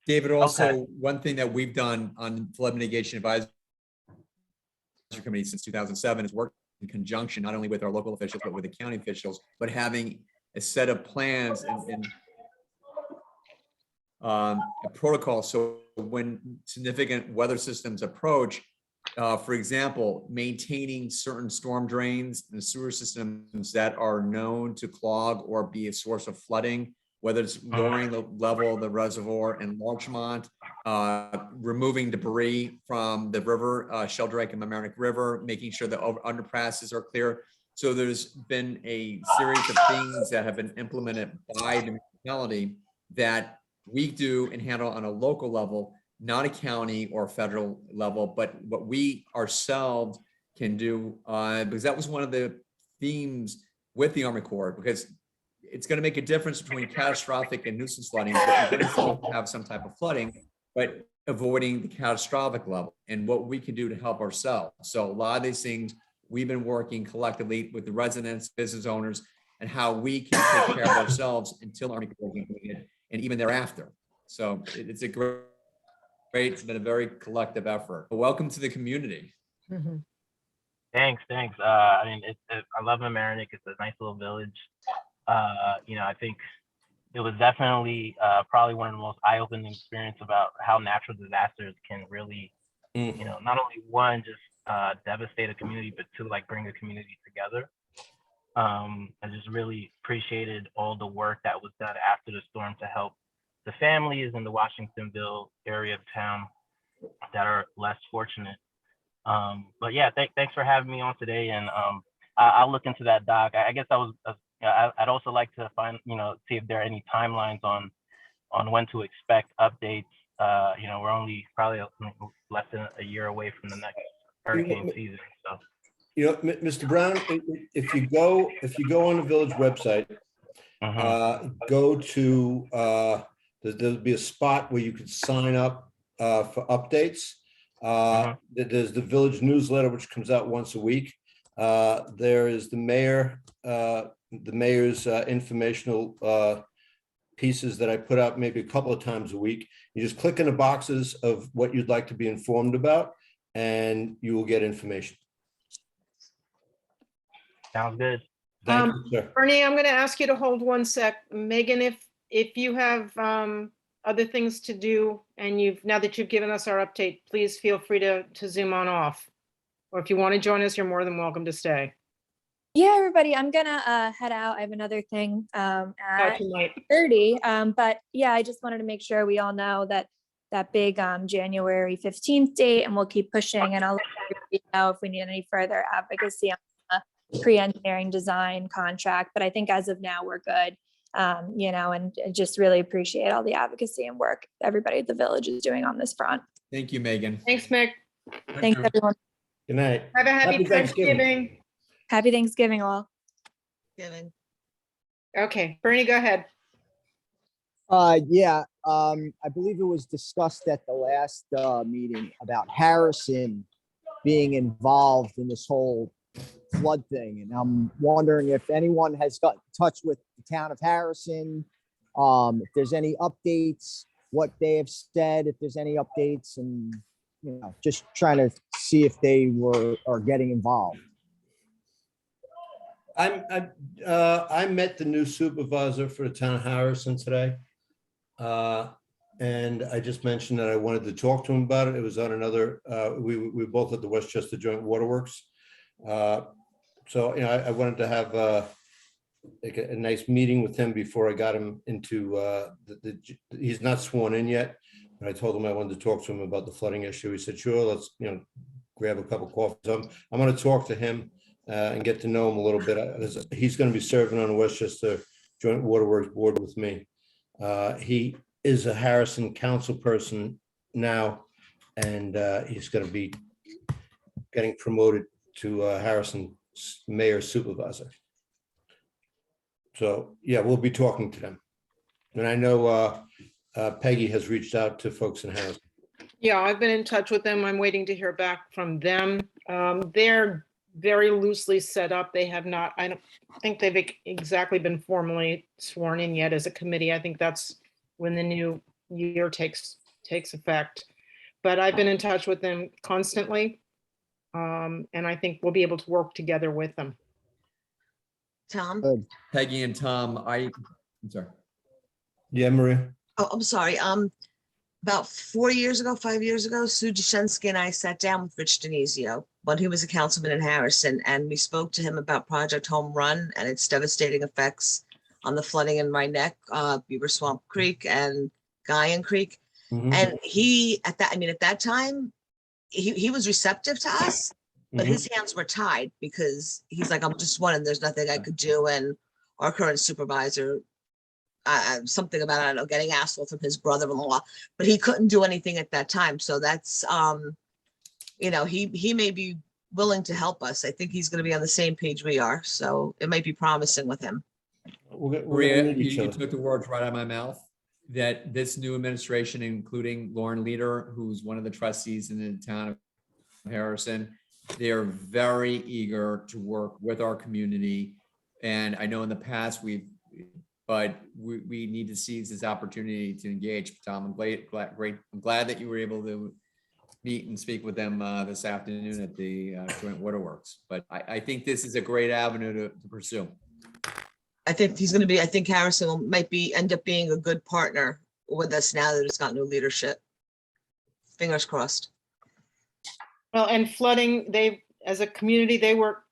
[SPEAKER 1] David, also,
[SPEAKER 8] Okay.
[SPEAKER 1] one thing that we've done on Flood Mitigation Advisory Committee since 2007 is work in conjunction, not only with our local officials, but with the county officials, but having a set of plans and a protocol. So when significant weather systems approach, for example, maintaining certain storm drains and sewer systems that are known to clog or be a source of flooding, whether it's lowering the level of the reservoir in Larchmont, removing debris from the river, Sheldrake and Mamaroneck River, making sure the underpasses are clear. So there's been a series of things that have been implemented by the municipality that we do and handle on a local level, not a county or federal level, but what we ourselves can do, because that was one of the themes with the Army Corps, because it's going to make a difference between catastrophic and nuisance flooding, but you're going to still have some type of flooding, but avoiding the catastrophic level and what we can do to help ourselves. So a lot of these things we've been working collectively with the residents, business owners, and how we can take care of ourselves until Army Corps is completed and even thereafter. So it's a great, it's been a very collective effort. Welcome to the community.
[SPEAKER 2] Mhm.
[SPEAKER 8] Thanks. I mean, I love Mamaroneck. It's a nice little village. You know, I think it was definitely probably one of the most eye-opening experience about how natural disasters can really, you know, not only one, just devastate a community, but two, like bring a community together. I just really appreciated all the work that was done after the storm to help the families in the Washingtonville area of town that are less fortunate. But yeah, thanks for having me on today, and I'll look into that doc. I guess I'd also like to find, you know, see if there are any timelines on when to expect updates. You know, we're only probably less than a year away from the next hurricane season. So,
[SPEAKER 3] You know, Mr. Brown, if you go on the village website, go to there'll be a spot where you can sign up for updates. There's the village newsletter, which comes out once a week. There is the mayor's informational pieces that I put out maybe a couple of times a week. You just click in the boxes of what you'd like to be informed about, and you will get information.
[SPEAKER 8] Sounds good.
[SPEAKER 3] Thank you, sir.
[SPEAKER 2] Bernie, I'm going to ask you to hold one sec. Megan, if you have other things to do and now that you've given us our update, please feel free to zoom on off. Or if you want to join us, you're more than welcome to stay.
[SPEAKER 6] Yeah, everybody, I'm gonna head out. I have another thing
[SPEAKER 2] Out
[SPEAKER 6] at
[SPEAKER 2] tonight.
[SPEAKER 6] 30. But yeah, I just wanted to make sure we all know that big January 15th date, and we'll keep pushing, and I'll let everybody know if we need any further advocacy on the pre-engineering design contract. But I think as of now, we're good. And just really appreciate all the advocacy and work everybody at the village is doing on this front.
[SPEAKER 1] Thank you, Megan.
[SPEAKER 2] Thanks, Mick.
[SPEAKER 6] Thanks, everyone.
[SPEAKER 3] Good night.
[SPEAKER 2] Have a happy
[SPEAKER 3] Happy Thanksgiving.
[SPEAKER 2] Thanksgiving.
[SPEAKER 6] Happy Thanksgiving, all.
[SPEAKER 2] Okay, Bernie, go ahead.
[SPEAKER 4] Yeah, I believe it was discussed at the last meeting about Harrison being involved in this whole flood thing. And I'm wondering if anyone has got in touch with the town of Harrison, if there's any updates, what they have said, if there's any updates, and, just trying to see if they are getting involved.
[SPEAKER 3] I met the new supervisor for the town of Harrison today. And I just mentioned that I wanted to talk to him about it. It was on another, we both at the Westchester Joint Waterworks. So, I wanted to have like a nice meeting with him before I got him into, he's not sworn in yet. And I told him I wanted to talk to him about the flooding issue. He said, sure, let's, grab a cup of coffee. So I'm going to talk to him and get to know him a little bit. He's going to be serving on the Westchester Joint Waterworks Board with me. He is a Harrison council person now, and he's going to be getting promoted to Harrison mayor supervisor. So, yeah, we'll be talking to them. And I know Peggy has reached out to folks in Harrison.
[SPEAKER 2] Yeah, I've been in touch with them. I'm waiting to hear back from them. They're very loosely set up. They have not, I don't think they've exactly been formally sworn in yet as a committee. I think that's when the new year takes effect. But I've been in touch with them constantly. And I think we'll be able to work together with them.
[SPEAKER 9] Tom?
[SPEAKER 4] Good.
[SPEAKER 1] Peggy and Tom, I'm sorry.
[SPEAKER 3] Yeah, Maria?
[SPEAKER 9] Oh, I'm sorry. About 5 years ago, Sue Jashinsky and I sat down with Rich Denizio when he was a councilman in Harrison, and we spoke to him about Project Home Run and its devastating effects on the flooding in my neck, Beaver Swamp Creek and Guyan Creek.
[SPEAKER 3] Mhm.
[SPEAKER 9] And he, at that time, he was receptive to us, but his hands were tied because he's like, I'm just one and there's nothing I could do. And our current supervisor, something about, I don't know, getting asphalt from his brother-in-law, but he couldn't do anything at that time. So that's, he may be willing to help us. I think he's going to be on the same page we are. So it might be promising with him.
[SPEAKER 3] We're
[SPEAKER 1] Maria,
[SPEAKER 3] gonna meet each
[SPEAKER 1] you
[SPEAKER 3] other.
[SPEAKER 1] took the words right out of my mouth, that this new administration, including Lauren Leader, who's one of the trustees in the town of Harrison, they are very eager to work with our community. And I know in the past we need to seize this opportunity to engage. Tom, I'm glad that you were able to meet and speak with them this afternoon at the Joint Waterworks. But I think this is a great avenue to pursue.
[SPEAKER 9] I think I think Harrison might end up being a good partner with us now that it's got new leadership. Fingers crossed.
[SPEAKER 2] Well, and flooding, as a community, they were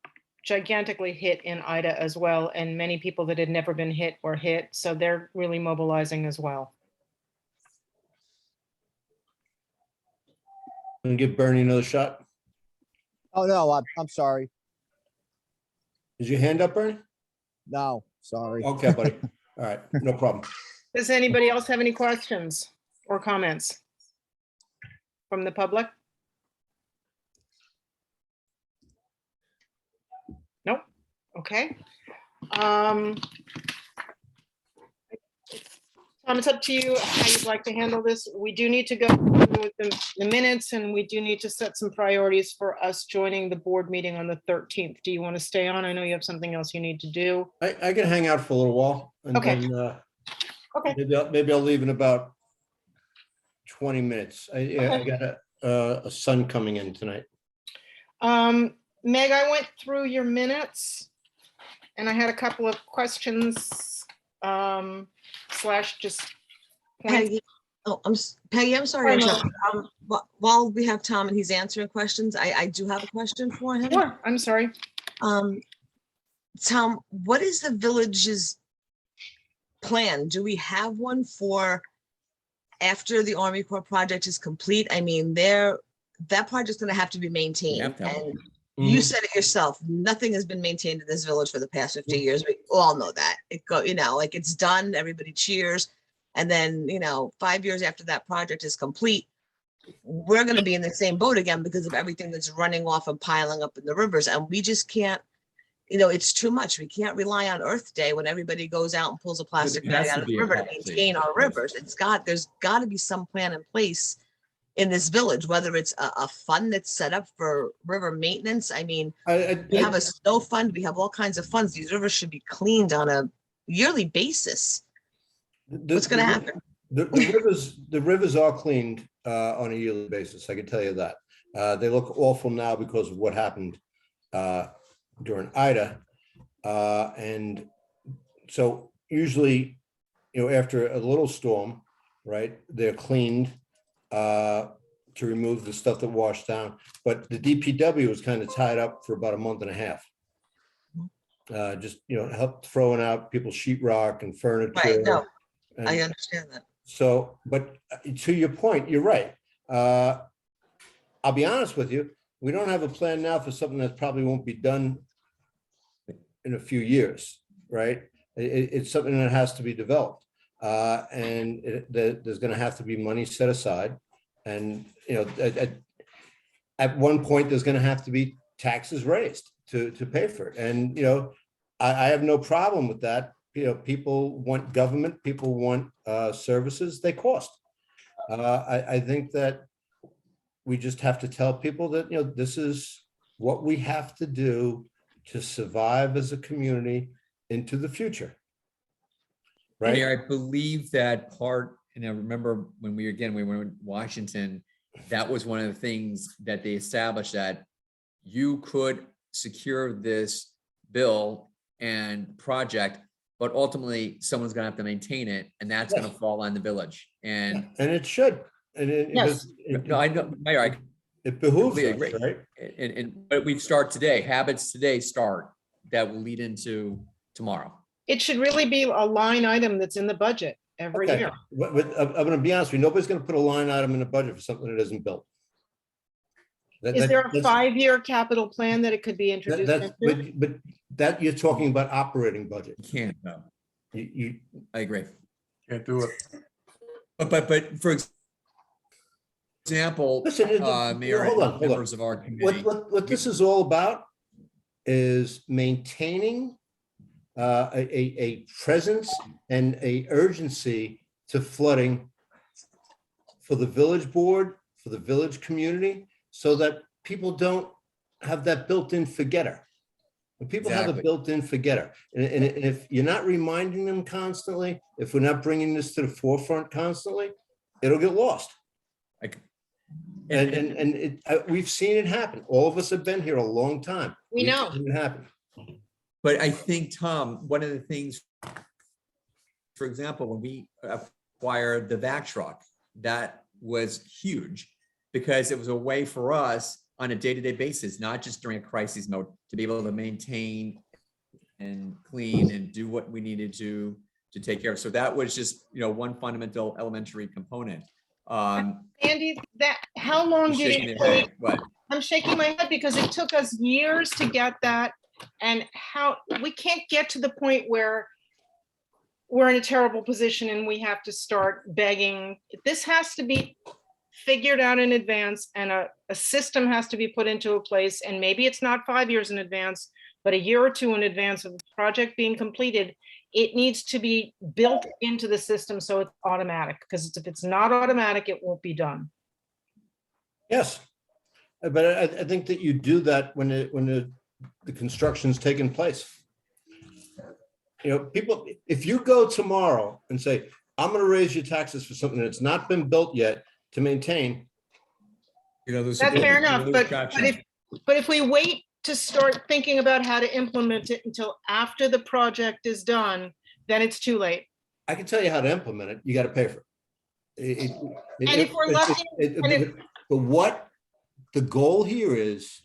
[SPEAKER 2] gigantically hit in Ida as well. And many people that had never been hit were hit. So they're really mobilizing as well.
[SPEAKER 3] Gonna give Bernie another shot.
[SPEAKER 4] Oh, no, I'm sorry.
[SPEAKER 3] Is your hand up, Bernie?
[SPEAKER 4] No, sorry.
[SPEAKER 3] Okay, buddy. All right, no problem.
[SPEAKER 2] Does anybody else have any questions or comments from the public? Nope. Okay. Tom, it's up to you how you'd like to handle this. We do need to go with the minutes, and we do need to set some priorities for us joining the board meeting on the 13th. Do you want to stay on? I know you have something else you need to do.
[SPEAKER 3] I can hang out for a little while. And
[SPEAKER 2] Okay.
[SPEAKER 3] then,
[SPEAKER 2] Okay.
[SPEAKER 3] maybe I'll leave in about 20 minutes. I
[SPEAKER 2] Okay.
[SPEAKER 3] got a son coming in tonight.
[SPEAKER 2] Meg, I went through your minutes. and I had a couple of questions, slash just points.
[SPEAKER 9] Peggy, Peggy, I'm sorry. to
[SPEAKER 2] Hi,
[SPEAKER 9] interrupt. While we have Tom and he's answering questions, I do have a question for him.
[SPEAKER 2] Sure, I'm sorry.
[SPEAKER 9] Tom, what is the village's plan? Do we have one for after the Army Corps project is complete? I mean, that project's gonna have to be maintained.
[SPEAKER 1] have to have
[SPEAKER 9] And
[SPEAKER 3] Mhm.
[SPEAKER 9] you said it yourself, nothing has been maintained in this village for the past 50 years. We all know that. Like it's done, everybody cheers. And then, 5 years after that project is complete, we're gonna be in the same boat again because of everything that's running off and piling up in the rivers. And we just can't, it's too much. We can't rely on Earth Day when everybody goes out and pulls a plastic
[SPEAKER 1] There has
[SPEAKER 9] bag
[SPEAKER 1] to
[SPEAKER 9] out of
[SPEAKER 1] be
[SPEAKER 9] the
[SPEAKER 1] a
[SPEAKER 9] river to
[SPEAKER 1] policy.
[SPEAKER 9] maintain our rivers. There's gotta be some plan in place in this village, whether it's a fund that's set up for river maintenance. I mean, we have a snow fund, we have all kinds of funds. These rivers should be cleaned on a yearly basis. What's gonna happen?
[SPEAKER 3] The rivers are cleaned on a yearly basis, I can tell you that. They look awful now because of what happened during Ida. And so usually, after a little storm, right, they're cleaned to remove the stuff that washed down. But the DPW was kind of tied up for about a month and a half. Just, help throwing out people's sheetrock and furniture.
[SPEAKER 9] Right, no,
[SPEAKER 3] and-
[SPEAKER 9] I understand that.
[SPEAKER 3] So, but to your point, you're right. I'll be honest with you, we don't have a plan now for something that probably won't be done in a few years, right? It's something that has to be developed. And there's gonna have to be money set aside. And, at one point, there's gonna have to be taxes raised to pay for it. And, I have no problem with that. People want government, people want services, they cost. I think that we just have to tell people that, this is what we have to do to survive as a community into the future. Right?
[SPEAKER 1] Mayor, I believe that part, and I remember when we were in Washington, that was one of the things that they established, that you could secure this bill and project, but ultimately someone's gonna have to maintain it, and that's gonna fall on the village. And
[SPEAKER 3] it should. And
[SPEAKER 2] Yes.
[SPEAKER 1] no, I know, Mayor, I
[SPEAKER 3] it behooves
[SPEAKER 1] completely
[SPEAKER 3] us,
[SPEAKER 1] agree.
[SPEAKER 3] right?
[SPEAKER 1] but we start today, habits today start that will lead into tomorrow.
[SPEAKER 2] It should really be a line item that's in the budget every
[SPEAKER 3] Okay,
[SPEAKER 2] year.
[SPEAKER 3] but I'm gonna be honest with you, nobody's gonna put a line item in the budget for something that isn't built.
[SPEAKER 2] Is there a 5-year capital plan that it could be introduced into?
[SPEAKER 3] But that you're talking about operating budget.
[SPEAKER 1] You can't, no,
[SPEAKER 3] You,
[SPEAKER 1] I agree.
[SPEAKER 5] Can't do it.
[SPEAKER 1] But for example,
[SPEAKER 3] Listen,
[SPEAKER 1] Mayor,
[SPEAKER 3] hold
[SPEAKER 1] and
[SPEAKER 3] on.
[SPEAKER 1] members of our committee.
[SPEAKER 3] what this is all about is maintaining a presence and a urgency to flooding for the village board, for the village community, so that people don't have that built-in forgetter. When people have a
[SPEAKER 1] Exactly.
[SPEAKER 3] built-in forgetter, and if you're not reminding them constantly, if we're not bringing this to the forefront constantly, it'll get lost.
[SPEAKER 1] Like,
[SPEAKER 3] And we've seen it happen. All of us have been here a long time.
[SPEAKER 2] We
[SPEAKER 3] We've
[SPEAKER 2] know.
[SPEAKER 3] seen it happen.
[SPEAKER 1] But I think, Tom, one of the things, for example, when we acquired the vac truck, that was huge because it was a way for us on a day-to-day basis, not just during a crisis mode, to be able to maintain and clean and do what we needed to take care of. So that was just, one fundamental elementary component.
[SPEAKER 2] Andy, how long
[SPEAKER 1] You're
[SPEAKER 2] did
[SPEAKER 1] shaking
[SPEAKER 2] it
[SPEAKER 1] your head,
[SPEAKER 2] take?
[SPEAKER 1] What?
[SPEAKER 2] I'm shaking my head because it took us years to get that. And how, we can't get to the point where we're in a terrible position and we have to start begging. This has to be figured out in advance, and a system has to be put into a place. And maybe it's not 5 years in advance, but a year or two in advance of the project being completed. It needs to be built into the system so it's automatic, because if it's not automatic, it won't be done.
[SPEAKER 3] Yes. But I think that you do that when the construction's taking place. People, if you go tomorrow and say, I'm gonna raise your taxes for something that's not been built yet to maintain.
[SPEAKER 1] There's
[SPEAKER 2] That's fair enough, but if we wait to start thinking about how to implement it until after the project is done, then it's too late.
[SPEAKER 3] I can tell you how to implement it. You got to pay for it.
[SPEAKER 2] And if we're lucky, and if-
[SPEAKER 3] But what the goal here is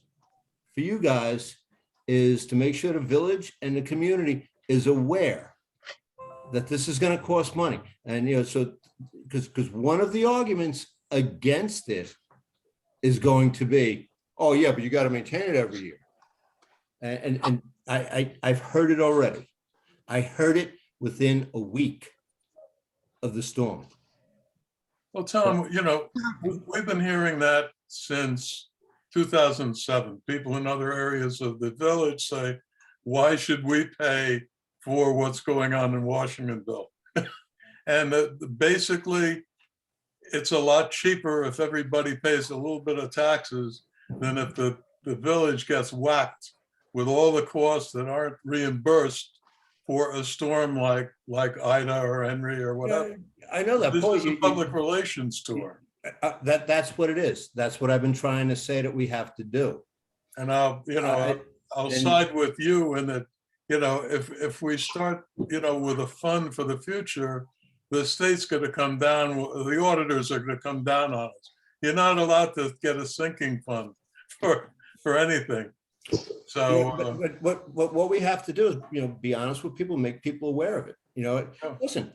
[SPEAKER 3] for you guys is to make sure the village and the community is aware that this is going to cost money. And, you know, so because one of the arguments against it is going to be, oh, yeah, but you got to maintain it every year. And I've heard it already. I heard it within a week of the storm.
[SPEAKER 5] Well, Tom, you know, we've been hearing that since 2007. People in other areas of the village say, why should we pay for what's going on in Washingtonville? And basically, it's a lot cheaper if everybody pays a little bit of taxes than if the village gets whacked with all the costs that aren't reimbursed for a storm like Ida or Henry or whatever.
[SPEAKER 3] I know that.
[SPEAKER 5] This
[SPEAKER 3] Paul,
[SPEAKER 5] is a public relations tour.
[SPEAKER 3] that's what it is. That's what I've been trying to say that we have to do.
[SPEAKER 5] And I'll
[SPEAKER 3] and-
[SPEAKER 5] side with you in that, you know, if we start, you know, with a fund for the future, the state's going to come down, the auditors are going to come down on us. You're not allowed to get a sinking fund for anything. So,
[SPEAKER 3] But what we have to do is, you know, be honest with people, make people aware of it. You know,
[SPEAKER 5] Yeah.
[SPEAKER 3] listen,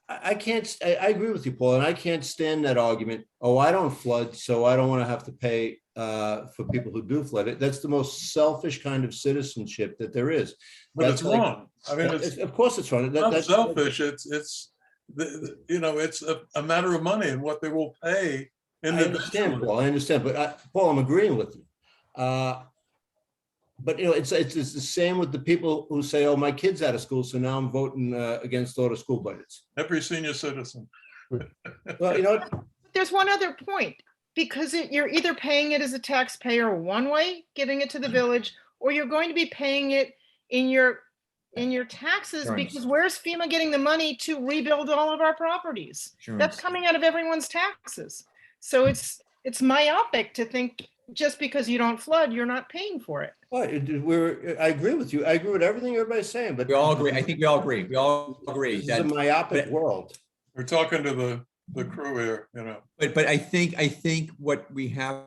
[SPEAKER 3] I can't, I agree with you, Paul, and I can't stand that argument. Oh, I don't flood, so I don't want to have to pay for people who do flood. That's the most selfish kind of citizenship that there is.
[SPEAKER 5] but
[SPEAKER 3] That's
[SPEAKER 5] it's
[SPEAKER 3] like-
[SPEAKER 5] wrong. I mean, it's
[SPEAKER 3] Of course it's wrong.
[SPEAKER 5] not selfish. It's you know, it's a matter of money and what they will pay
[SPEAKER 3] I understand,
[SPEAKER 5] individually.
[SPEAKER 3] Paul, I understand, but Paul, I'm agreeing with you. But, you know, it's the same with the people who say, oh, my kid's out of school, so now I'm voting against all the school budgets.
[SPEAKER 5] Every senior citizen.
[SPEAKER 3] Well, you know what?
[SPEAKER 2] there's one other point, because you're either paying it as a taxpayer one way, giving it to the village, or you're going to be paying it in your taxes,
[SPEAKER 1] Right.
[SPEAKER 2] because where's FEMA getting the money to rebuild all of our properties?
[SPEAKER 1] Sure.
[SPEAKER 2] That's coming out of everyone's taxes. So it's myopic to think just because you don't flood, you're not paying for it.
[SPEAKER 3] Well, I agree with you. I agree with everything everybody's saying, but
[SPEAKER 1] We all agree. I think we all agree. We all agree
[SPEAKER 3] this is a
[SPEAKER 1] that,
[SPEAKER 3] myopic world.
[SPEAKER 5] We're talking to the crew here, you know.
[SPEAKER 1] but I think what we have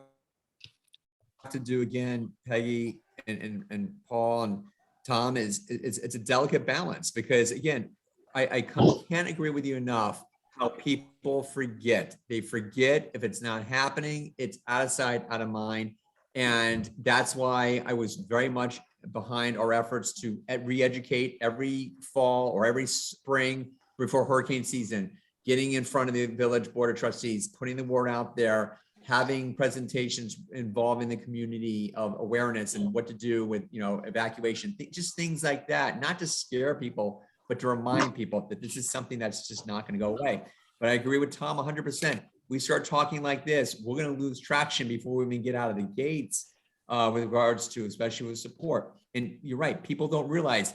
[SPEAKER 1] to do again, Peggy and Paul and Tom, is it's a delicate balance, because again, I can't agree with you enough how people forget. They forget if it's not happening, it's out of sight, out of mind. And that's why I was very much behind our efforts to re-educate every fall or every spring before hurricane season, getting in front of the village board of trustees, putting the word out there, having presentations involving the community of awareness and what to do with, you know, evacuation, just things like that, not to scare people, but to remind people that this is something that's just not going to go away. But I agree with Tom 100%. We start talking like this, we're going to lose traction before we even get out of the gates with regards to, especially with support. And you're right, people don't realize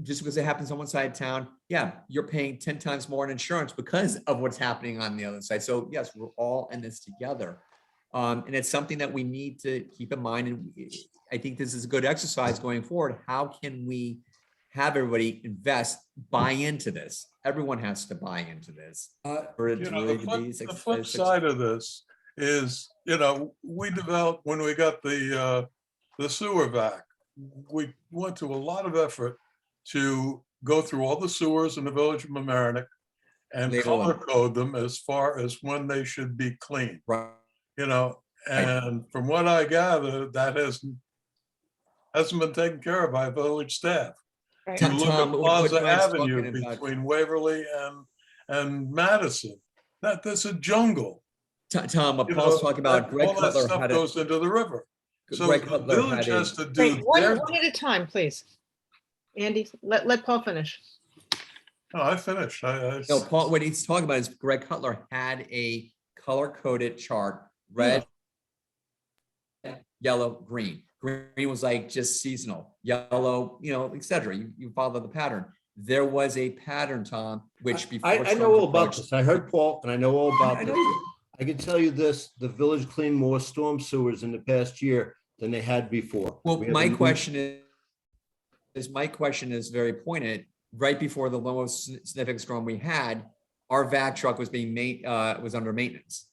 [SPEAKER 1] just because it happens on one side of town, yeah, you're paying 10 times more in insurance because of what's happening on the other side. So yes, we're all in this together. And it's something that we need to keep in mind. And I think this is a good exercise going forward. How can we have everybody buy into this? Everyone has to buy into this. For it
[SPEAKER 5] You
[SPEAKER 1] to
[SPEAKER 5] know,
[SPEAKER 1] really
[SPEAKER 5] the flip side of this is, you know, we developed, when we got the sewer vac, we went to a lot of effort to go through all the sewers in the village of Mamaroneck and
[SPEAKER 1] Label
[SPEAKER 5] color
[SPEAKER 1] them.
[SPEAKER 5] code them as far as when they should be clean,
[SPEAKER 1] Right.
[SPEAKER 5] you know, and from what I gather, that hasn't been taken care of by village staff.
[SPEAKER 2] Right.
[SPEAKER 5] You look at
[SPEAKER 1] Tom, what
[SPEAKER 5] Plaza
[SPEAKER 1] Greg's
[SPEAKER 5] Avenue
[SPEAKER 1] talking about-
[SPEAKER 5] between Waverly and Madison. That's a jungle.
[SPEAKER 1] Tom, what
[SPEAKER 5] You
[SPEAKER 1] Paul's
[SPEAKER 5] know,
[SPEAKER 1] talking about, Greg
[SPEAKER 5] all that
[SPEAKER 1] Cutler
[SPEAKER 5] stuff
[SPEAKER 1] had
[SPEAKER 5] goes into the river. So
[SPEAKER 1] Greg
[SPEAKER 5] the
[SPEAKER 1] Cutler
[SPEAKER 5] village
[SPEAKER 1] had a-
[SPEAKER 5] has to do
[SPEAKER 2] Wait, one
[SPEAKER 5] their,
[SPEAKER 2] at a time, please. Andy, let Paul finish.
[SPEAKER 5] no, I finished.
[SPEAKER 1] No, Paul, what he's talking about is Greg Cutler had a color-coded chart, red, yellow, green. Green was like just seasonal, yellow, you know, et cetera. You follow the pattern. There was a pattern, Tom, which before.
[SPEAKER 3] I know
[SPEAKER 1] storms
[SPEAKER 3] all about
[SPEAKER 1] approached-
[SPEAKER 3] this. I heard Paul, and I know all
[SPEAKER 1] I
[SPEAKER 3] about
[SPEAKER 1] know
[SPEAKER 3] this.
[SPEAKER 1] you-
[SPEAKER 3] I can tell you this, the village cleaned more storm sewers in the past year than they had before.
[SPEAKER 1] Well,
[SPEAKER 3] We have a
[SPEAKER 1] my
[SPEAKER 3] new-
[SPEAKER 1] question my question is very pointed. Right before the lowest significant storm we had, our vac truck was was under maintenance.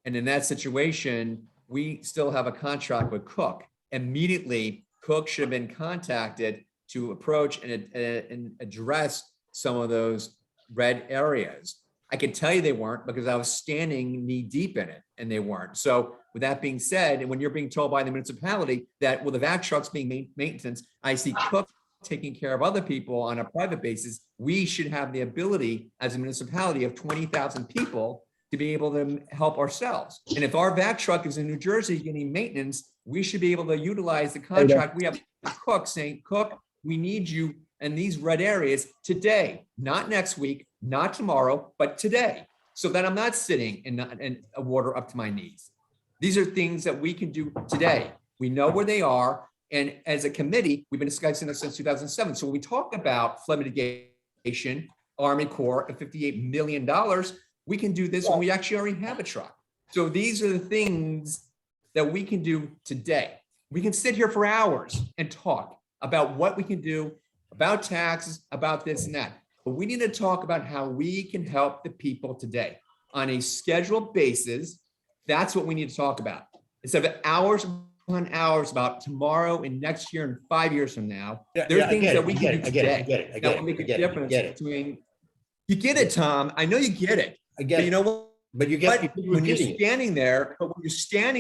[SPEAKER 1] And in that situation, we still have a contract with Cook. Immediately, Cook should have been contacted to approach and address some of those red areas. I can tell you they weren't because I was standing knee deep in it and they weren't. So with that being said, and when you're being told by the municipality that, well, the vac truck's being maintenance, I see Cook taking care of other people on a private basis, we should have the ability as a municipality of 20,000 people to be able to help ourselves. And if our vac truck is in New Jersey getting maintenance, we should be able to utilize the contract. We have Cook saying, Cook, we need you in these red areas today, not next week, not tomorrow, but today. So that I'm not sitting in water up to my knees. These are things that we can do today. We know where they are. And as a committee, we've been discussing this since 2007. So when we talk about flood mitigation, Army Corps of $58 million, we can do this when we actually already have a truck. So these are the things that we can do today. We can sit here for hours and talk about what we can do, about taxes, about this and that. But we need to talk about how we can help the people today on a scheduled basis. That's what we need to talk about. Instead of hours upon hours about tomorrow and next year and 5 years from now, there are things that we can do today that will make a difference between. You get it, Tom. I know you get it.
[SPEAKER 3] I get
[SPEAKER 1] But you
[SPEAKER 3] it.
[SPEAKER 1] know what?
[SPEAKER 3] But you get
[SPEAKER 1] When you're standing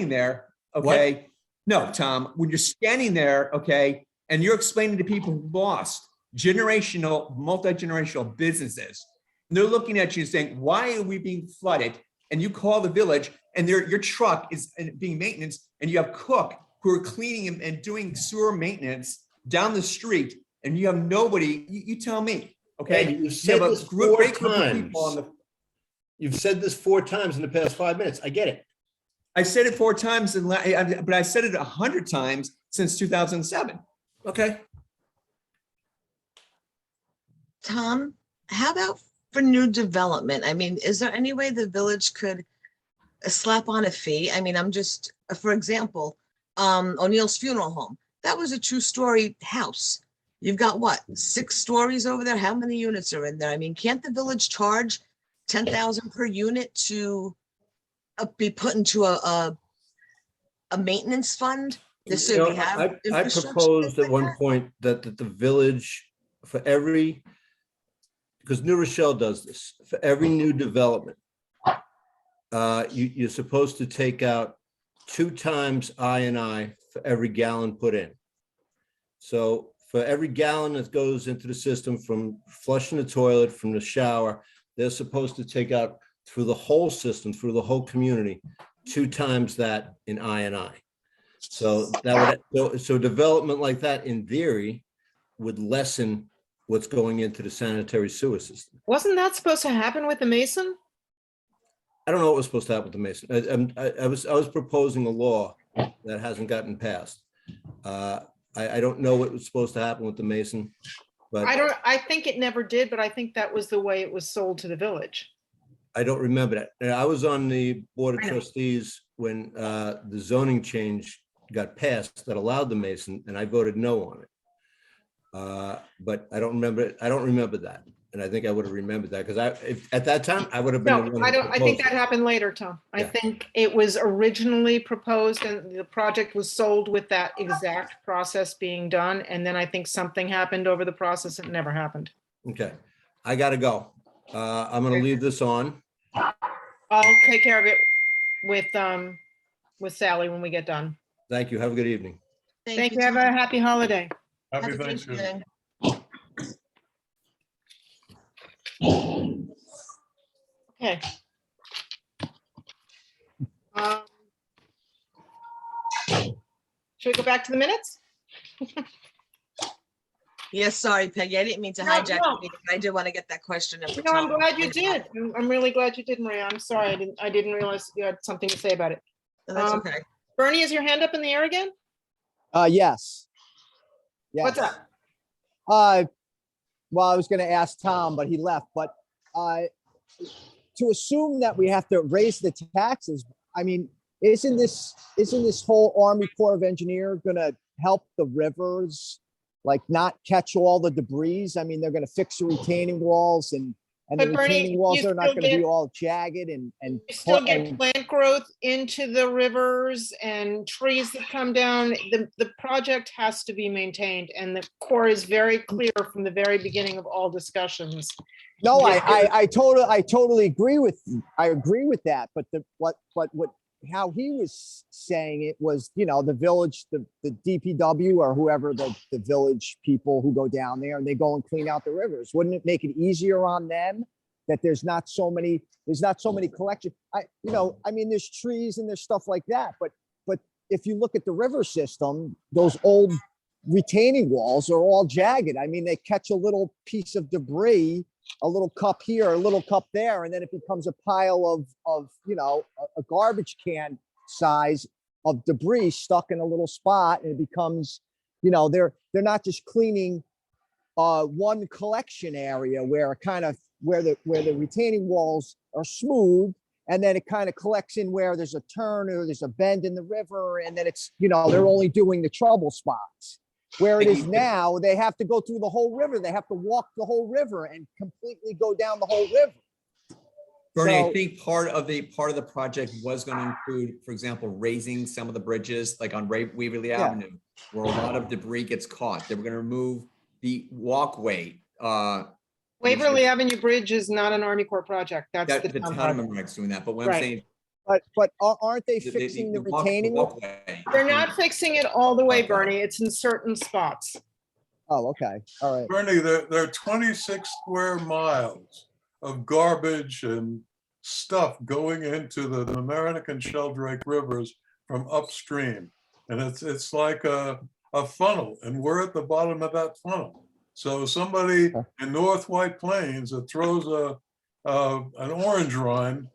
[SPEAKER 1] there, okay. No, Tom, when you're standing there, okay, and you're explaining to people who lost multi-generational businesses, and they're looking at you saying, why are we being flooded? And you call the village and your truck is being maintenance, and you have Cook who are cleaning and doing sewer maintenance down the street, and you have nobody, you tell me, okay?
[SPEAKER 3] Ed, you've
[SPEAKER 1] You
[SPEAKER 3] said
[SPEAKER 1] have a
[SPEAKER 3] this 4
[SPEAKER 1] great group of people on
[SPEAKER 3] times.
[SPEAKER 1] the.
[SPEAKER 3] You've said this 4 times in the past 5 minutes. I get it.
[SPEAKER 1] I said it 4 times, but I said it 100 times since 2007.
[SPEAKER 3] Okay.
[SPEAKER 9] Tom, how about for new development? I mean, is there any way the village could slap on a fee? I mean, I'm just, for example, O'Neill's Funeral Home, that was a 2-story house. You've got what, 6 stories over there? How many units are in there? I mean, can't the village charge 10,000 per unit to be put into a maintenance fund? This
[SPEAKER 3] You
[SPEAKER 9] so
[SPEAKER 3] know,
[SPEAKER 9] we have
[SPEAKER 3] I
[SPEAKER 9] infrastructure,
[SPEAKER 3] proposed
[SPEAKER 9] things
[SPEAKER 3] at
[SPEAKER 9] like
[SPEAKER 3] one
[SPEAKER 9] that?
[SPEAKER 3] point that the village, for every, because New Rochelle does this, for every new development, you're supposed to take out 2 times I&I for every gallon put in. So for every gallon that goes into the system from flushing the toilet, from the shower, they're supposed to take out through the whole system, through the whole community, 2 times that in I&I. So that would, so development like that in theory would lessen what's going into the sanitary sewer system.
[SPEAKER 2] Wasn't that supposed to happen with the Mason?
[SPEAKER 3] I don't know what was supposed to happen with the Mason. I was proposing a law that hasn't gotten passed. I don't know what was supposed to happen with the Mason, but
[SPEAKER 2] I think it never did, but I think that was the way it was sold to the village.
[SPEAKER 3] I don't remember that. And I was on the Board of
[SPEAKER 2] I know.
[SPEAKER 3] Trustees when the zoning change got passed that allowed the Mason, and I voted no on it. But I don't remember it. I don't remember that. And I think I would have remembered that because at that time I would have been.
[SPEAKER 2] No,
[SPEAKER 3] the one
[SPEAKER 2] I
[SPEAKER 3] who
[SPEAKER 2] don't, I think
[SPEAKER 3] proposed
[SPEAKER 2] that
[SPEAKER 3] it.
[SPEAKER 2] happened later, Tom. I
[SPEAKER 3] Yeah.
[SPEAKER 2] think it was originally proposed and the project was sold with that exact process being done. And then I think something happened over the process. It never happened.
[SPEAKER 3] Okay, I gotta go. I'm gonna leave this on.
[SPEAKER 2] I'll take care of it with Sally when we get done.
[SPEAKER 3] Thank you. Have a good evening.
[SPEAKER 2] Thank you. Have a happy holiday.
[SPEAKER 5] Happy
[SPEAKER 9] Happy
[SPEAKER 5] Thanksgiving.
[SPEAKER 2] Okay. Should we go back to the minutes?
[SPEAKER 9] Yes, sorry, Peggy. I didn't mean to
[SPEAKER 2] No,
[SPEAKER 9] hijack
[SPEAKER 2] no.
[SPEAKER 9] the meeting, but I did want to get that question in. for
[SPEAKER 2] No, I'm
[SPEAKER 9] Tom.
[SPEAKER 2] glad you did. I'm really glad you did, Maria. I'm sorry. I didn't realize you had something to say about it.
[SPEAKER 9] That's
[SPEAKER 2] Um,
[SPEAKER 9] okay.
[SPEAKER 2] Bernie, is your hand up in the air again?
[SPEAKER 4] Yes. Yes.
[SPEAKER 2] What's up?
[SPEAKER 4] Well, I was gonna ask Tom, but he left, but, to assume that we have to raise the taxes, I mean, isn't this whole Army Corps of Engineer gonna help the rivers? Like not catch all the debris? I mean, they're gonna fix the retaining walls and the
[SPEAKER 2] But Bernie,
[SPEAKER 4] retaining walls
[SPEAKER 2] you
[SPEAKER 4] are not
[SPEAKER 2] still
[SPEAKER 4] gonna be
[SPEAKER 2] get-
[SPEAKER 4] all jagged and.
[SPEAKER 2] You still get
[SPEAKER 4] and-
[SPEAKER 2] plant growth into the rivers and trees that come down. The project has to be maintained, and the Corps is very clear from the very beginning of all discussions.
[SPEAKER 4] No,
[SPEAKER 2] Yeah.
[SPEAKER 4] I totally agree with, that, but how he was saying it was, the village, the DPW or whoever, the village people who go down there and they go and clean out the rivers. Wouldn't it make it easier on them that there's not so many collection? There's trees and there's stuff like that, but if you look at the river system, those old retaining walls are all jagged. I mean, they catch a little piece of debris, a little cup here, a little cup there, and then it becomes a pile of a garbage can size of debris stuck in a little spot, and it becomes, they're not just cleaning one collection area where the retaining walls are smooth, and then it kind of collects in where there's a turn or there's a bend in the river, and then it's, they're only doing the trouble spots. Where it is now, they have to go through the whole river. They have to walk the whole river and completely go down the whole river.
[SPEAKER 1] Bernie,
[SPEAKER 4] So-
[SPEAKER 1] I think part of the project was going to include, for example, raising some of the bridges, like on Waverly
[SPEAKER 4] Yeah.
[SPEAKER 1] Avenue, where a lot of debris gets caught. They were going to remove the walkway.
[SPEAKER 2] Waverly Avenue Bridge is not an Army Corps project. That's
[SPEAKER 1] That
[SPEAKER 2] the
[SPEAKER 1] the
[SPEAKER 2] town
[SPEAKER 1] town of
[SPEAKER 2] project.
[SPEAKER 1] Monroe's doing that, but what I'm
[SPEAKER 2] Right.
[SPEAKER 1] saying.
[SPEAKER 4] But aren't they fixing the retaining wall?
[SPEAKER 1] walkway.
[SPEAKER 2] They're not fixing it all the way,
[SPEAKER 1] Okay.
[SPEAKER 2] Bernie. It's in certain spots.
[SPEAKER 4] Oh, okay, all right.
[SPEAKER 5] Bernie, there are 26 square miles of garbage and stuff going into the Mamaroneck and Sheldrake rivers from upstream. And it's like a funnel, and we're at the bottom of that funnel. So somebody in North White Plains that throws an orange rind,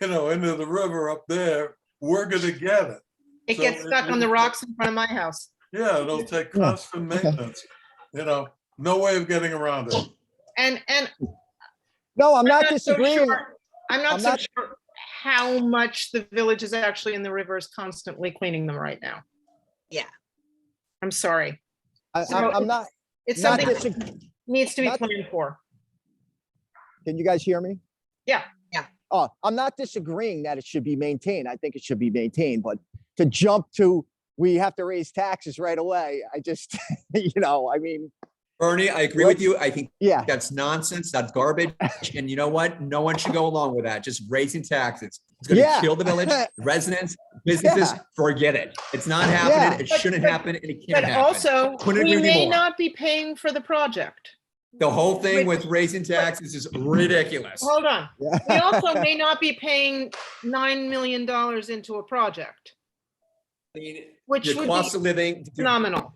[SPEAKER 5] into the river up there, we're gonna get it.
[SPEAKER 2] It
[SPEAKER 5] So
[SPEAKER 2] gets
[SPEAKER 5] it
[SPEAKER 2] stuck on the
[SPEAKER 5] will-
[SPEAKER 2] rocks in front of my house.
[SPEAKER 5] Yeah, it'll take constant maintenance, no way of getting around it.
[SPEAKER 2] And
[SPEAKER 4] No, I'm not
[SPEAKER 2] so
[SPEAKER 4] disagreeing.
[SPEAKER 2] sure- I'm not
[SPEAKER 4] I'm
[SPEAKER 2] so
[SPEAKER 4] not-
[SPEAKER 2] sure how much the village is actually in the rivers constantly cleaning them right now.
[SPEAKER 9] Yeah.
[SPEAKER 2] I'm sorry. So
[SPEAKER 4] I'm not,
[SPEAKER 2] It's
[SPEAKER 4] not
[SPEAKER 2] something that
[SPEAKER 4] disag-
[SPEAKER 2] needs to be
[SPEAKER 4] not-
[SPEAKER 2] planned for.
[SPEAKER 4] can you guys hear me?
[SPEAKER 2] Yeah.
[SPEAKER 9] Yeah.
[SPEAKER 4] Oh, I'm not disagreeing that it should be maintained. I think it should be maintained, but to jump to, we have to raise taxes right away. I just,
[SPEAKER 1] Bernie, I agree with you. I think
[SPEAKER 4] yeah.
[SPEAKER 1] that's nonsense. That's garbage. And you know what? No one should go along with that. Just raising taxes. It's going to
[SPEAKER 4] Yeah.
[SPEAKER 1] kill the village, residents, businesses.
[SPEAKER 4] Yeah.
[SPEAKER 1] Forget it. It's not happening. It
[SPEAKER 2] But-
[SPEAKER 1] shouldn't
[SPEAKER 2] but-
[SPEAKER 1] happen, and it
[SPEAKER 2] But
[SPEAKER 1] can't happen.
[SPEAKER 2] also,
[SPEAKER 1] Couldn't
[SPEAKER 2] we
[SPEAKER 1] agree with you
[SPEAKER 2] may
[SPEAKER 1] more.
[SPEAKER 2] not be paying for the project.
[SPEAKER 1] The whole thing with raising taxes is ridiculous.
[SPEAKER 2] Hold on.
[SPEAKER 4] Yeah.
[SPEAKER 2] We also may not be paying $9 million into a project,
[SPEAKER 1] I mean,
[SPEAKER 2] which
[SPEAKER 1] your
[SPEAKER 2] would
[SPEAKER 1] cost
[SPEAKER 2] be
[SPEAKER 1] of living,
[SPEAKER 2] phenomenal.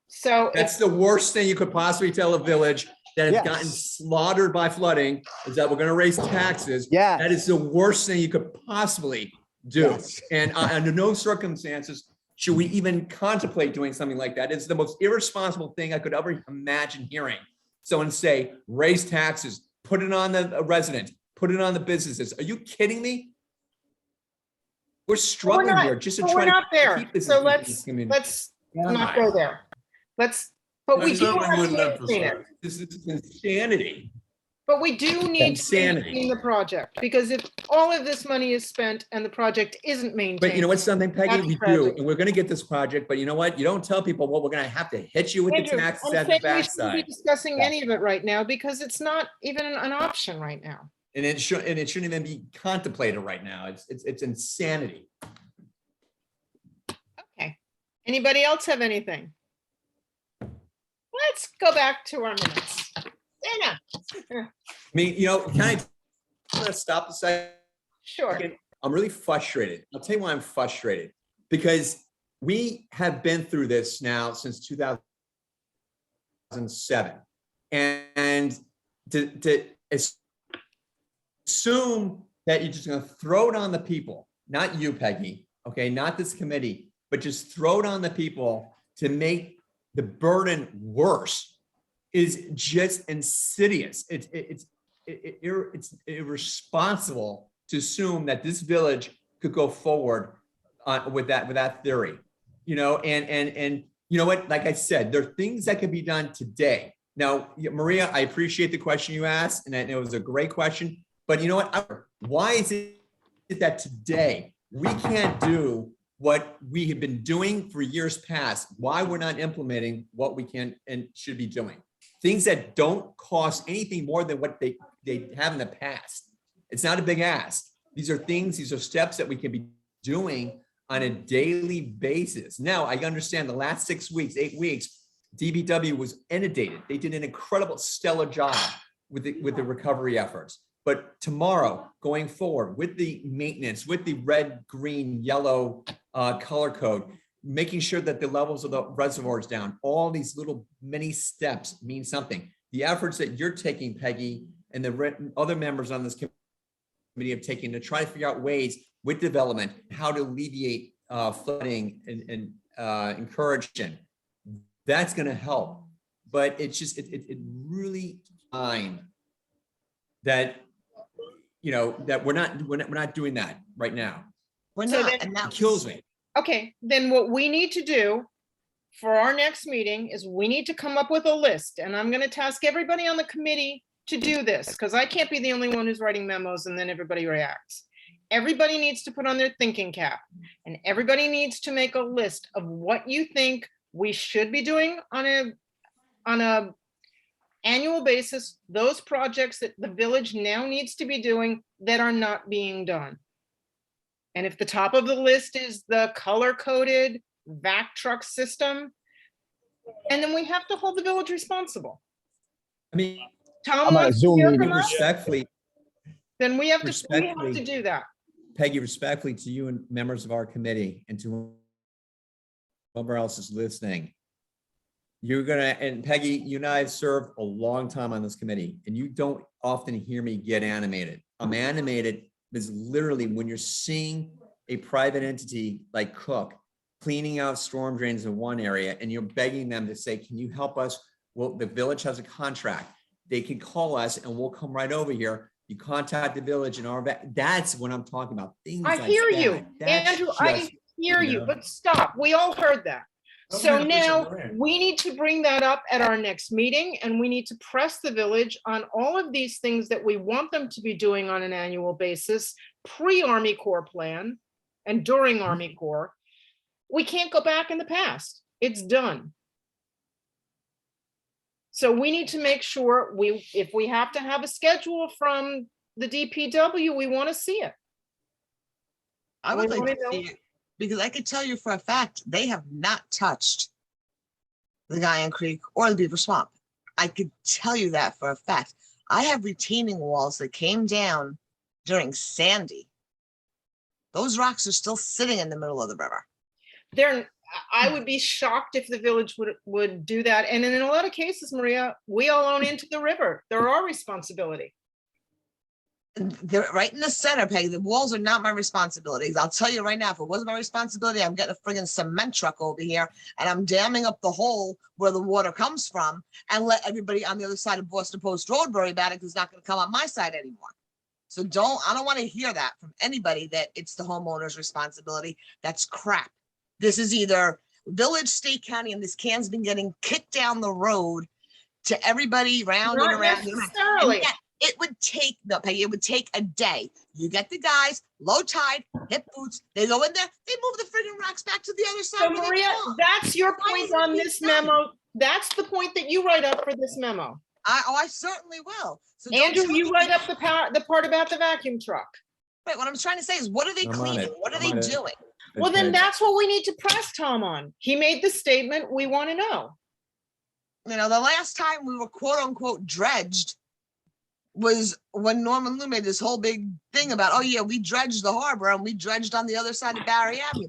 [SPEAKER 2] So
[SPEAKER 1] that's the worst thing you could possibly tell a village that has
[SPEAKER 4] Yes.
[SPEAKER 1] gotten slaughtered by flooding, is that we're going to raise taxes.
[SPEAKER 4] Yeah.
[SPEAKER 1] That is the worst thing you could possibly do.
[SPEAKER 4] Yes.
[SPEAKER 1] And under no circumstances should we even contemplate doing something like that. It's the most irresponsible thing I could ever imagine hearing. Someone say, raise taxes, put it on the resident, put it on the businesses. Are you kidding me? We're struggling
[SPEAKER 2] not-
[SPEAKER 1] here just to
[SPEAKER 2] but
[SPEAKER 1] try
[SPEAKER 2] we're
[SPEAKER 1] to
[SPEAKER 2] not there.
[SPEAKER 1] keep this
[SPEAKER 2] So
[SPEAKER 1] in the
[SPEAKER 2] let's
[SPEAKER 1] community.
[SPEAKER 2] not go there. But we
[SPEAKER 5] I
[SPEAKER 2] do
[SPEAKER 5] certainly
[SPEAKER 2] have to
[SPEAKER 5] wouldn't
[SPEAKER 2] maintain it.
[SPEAKER 5] emphasize.
[SPEAKER 1] This is insanity.
[SPEAKER 2] But we do need to
[SPEAKER 1] Insanity.
[SPEAKER 2] maintain the project, because if all of this money is spent and the project isn't maintained.
[SPEAKER 1] But you know what, something, Peggy,
[SPEAKER 2] That's
[SPEAKER 1] we do,
[SPEAKER 2] tragic.
[SPEAKER 1] and we're gonna get this project, but you know what? You don't tell people what we're gonna have to hit you with the
[SPEAKER 2] Andrew,
[SPEAKER 1] taxes
[SPEAKER 2] I'm
[SPEAKER 1] at the
[SPEAKER 2] saying we shouldn't be
[SPEAKER 1] backside.
[SPEAKER 2] discussing
[SPEAKER 4] Yeah.
[SPEAKER 2] any of it right now, because it's not even an option right now.
[SPEAKER 1] And it shouldn't even be contemplated right now. It's insanity.
[SPEAKER 2] Okay. Anybody else have anything? Let's go back to our minutes. Dana,
[SPEAKER 1] I mean, can I stop a second?
[SPEAKER 2] sure.
[SPEAKER 1] I'm really frustrated. I'll tell you why I'm frustrated. Because we have been through this now since 2007. And to assume that you're just going to throw it on the people, not you, Peggy, okay, not this committee, but just throw it on the people to make the burden worse is just insidious. It's irresponsible to assume that this village could go forward with that theory, you know, and you know what, like I said, there are things that can be done today. Now, Maria, I appreciate the question you asked, and it was a great question, but you know what, why is it that today we can't do what we have been doing for years past? Why we're not implementing what we can and should be doing? Things that don't cost anything more than what they have in the past. It's not a big ask. These are steps that we can be doing on a daily basis. Now, I understand the last 6 weeks, 8 weeks, DBW was inundated. They did an incredible, stellar job with the recovery efforts. But tomorrow, going forward, with the maintenance, with the red, green, yellow color code, making sure that the levels of the reservoir is down, all these little mini steps mean something. The efforts that you're taking, Peggy, and the other members on this committee have taken to try to figure out ways with development, how to alleviate flooding and encouragement, that's going to help. But it's just, it really time that, you know, that we're not doing that right now.
[SPEAKER 9] We're
[SPEAKER 2] So
[SPEAKER 9] not,
[SPEAKER 2] then-
[SPEAKER 9] and that
[SPEAKER 1] It kills me.
[SPEAKER 2] Okay, then what we need to do for our next meeting is we need to come up with a list, and I'm gonna task everybody on the committee to do this, because I can't be the only one who's writing memos and then everybody reacts. Everybody needs to put on their thinking cap, and everybody needs to make a list of what you think we should be doing on a annual basis, those projects that the village now needs to be doing that are not being done. And if the top of the list is the color-coded vac truck system, and then we have to hold the village responsible.
[SPEAKER 1] I mean,
[SPEAKER 2] Tom
[SPEAKER 4] I'm on a
[SPEAKER 2] wants to
[SPEAKER 4] Zoom
[SPEAKER 2] hear
[SPEAKER 4] meeting.
[SPEAKER 2] from us,
[SPEAKER 1] respectfully,
[SPEAKER 2] then we have to
[SPEAKER 1] respectfully-
[SPEAKER 2] do that.
[SPEAKER 1] Peggy, respectfully to you and members of our committee and to whoever else is listening, you're gonna, and Peggy, you and I have served a long time on this committee, and you don't often hear me get animated. I'm animated is literally when you're seeing a private entity like Cook cleaning out storm drains in one area, and you're begging them to say, can you help us? Well, the village has a contract. They can call us and we'll come right over here. You contact the village and that's what I'm talking about. Things
[SPEAKER 2] I
[SPEAKER 1] like
[SPEAKER 2] hear
[SPEAKER 1] that.
[SPEAKER 2] you,
[SPEAKER 1] That's
[SPEAKER 2] Andrew, I
[SPEAKER 1] just-
[SPEAKER 2] hear
[SPEAKER 1] you
[SPEAKER 2] you,
[SPEAKER 1] know.
[SPEAKER 2] but stop, we all heard that. So
[SPEAKER 5] Nobody
[SPEAKER 2] now
[SPEAKER 5] disagreeing.
[SPEAKER 2] we need to bring that up at our next meeting, and we need to press the village on all of these things that we want them to be doing on an annual basis, pre-Army Corps plan and during Army Corps. We can't go back in the past. It's done. So we need to make sure if we have to have a schedule from the DPW, we want to see it.
[SPEAKER 9] I would
[SPEAKER 2] We
[SPEAKER 9] like to
[SPEAKER 2] wanna know-
[SPEAKER 9] see it, because I could tell you for a fact, they have not touched the Guyan Creek or the Beaver Swamp. I could tell you that for a fact. I have retaining walls that came down during Sandy. Those rocks are still sitting in the middle of the river.
[SPEAKER 2] I would be shocked if the village would do that. And in a lot of cases, Maria, we all own into the river. They're our responsibility.
[SPEAKER 9] And they're right in the center, Peggy. The walls are not my responsibilities. I'll tell you right now, if it wasn't my responsibility, I'm getting a friggin' cement truck over here and I'm damming up the hole where the water comes from and let everybody on the other side of Boston Post Road worry about it, because it's not gonna come on my side anymore. So I don't want to hear that from anybody that it's the homeowner's responsibility. That's crap. This is either village, state, county, and this can's been getting kicked down the road to everybody round and
[SPEAKER 2] Not
[SPEAKER 9] around. And
[SPEAKER 2] necessarily.
[SPEAKER 9] yet it would take, no, Peggy, it would take a day. You get the guys, low tide, hip boots, they go in there, they move the friggin' rocks back to the other
[SPEAKER 2] So
[SPEAKER 9] side. where they
[SPEAKER 2] Maria,
[SPEAKER 9] belong.
[SPEAKER 2] that's your
[SPEAKER 9] Why
[SPEAKER 2] point
[SPEAKER 9] isn't
[SPEAKER 2] on
[SPEAKER 9] it
[SPEAKER 2] this
[SPEAKER 9] done?
[SPEAKER 2] memo. That's the point that you write up for this memo.
[SPEAKER 9] I certainly will. So don't
[SPEAKER 2] Andrew,
[SPEAKER 9] tell
[SPEAKER 2] you
[SPEAKER 9] me-
[SPEAKER 2] write up the part about the vacuum truck.
[SPEAKER 9] Right, what I'm trying to say is, what are they
[SPEAKER 1] I'm on
[SPEAKER 9] cleaning?
[SPEAKER 1] it.
[SPEAKER 9] What are
[SPEAKER 1] I'm
[SPEAKER 9] they
[SPEAKER 1] on it.
[SPEAKER 9] doing?
[SPEAKER 2] Well, then
[SPEAKER 1] Okay.
[SPEAKER 2] that's what we need to press Tom on. He made the statement. We want to know.
[SPEAKER 9] You know, the last time we were quote unquote dredged was when Norman Lou made this whole big thing about, oh yeah, we dredged the harbor and we dredged on the other side of Barry Avenue.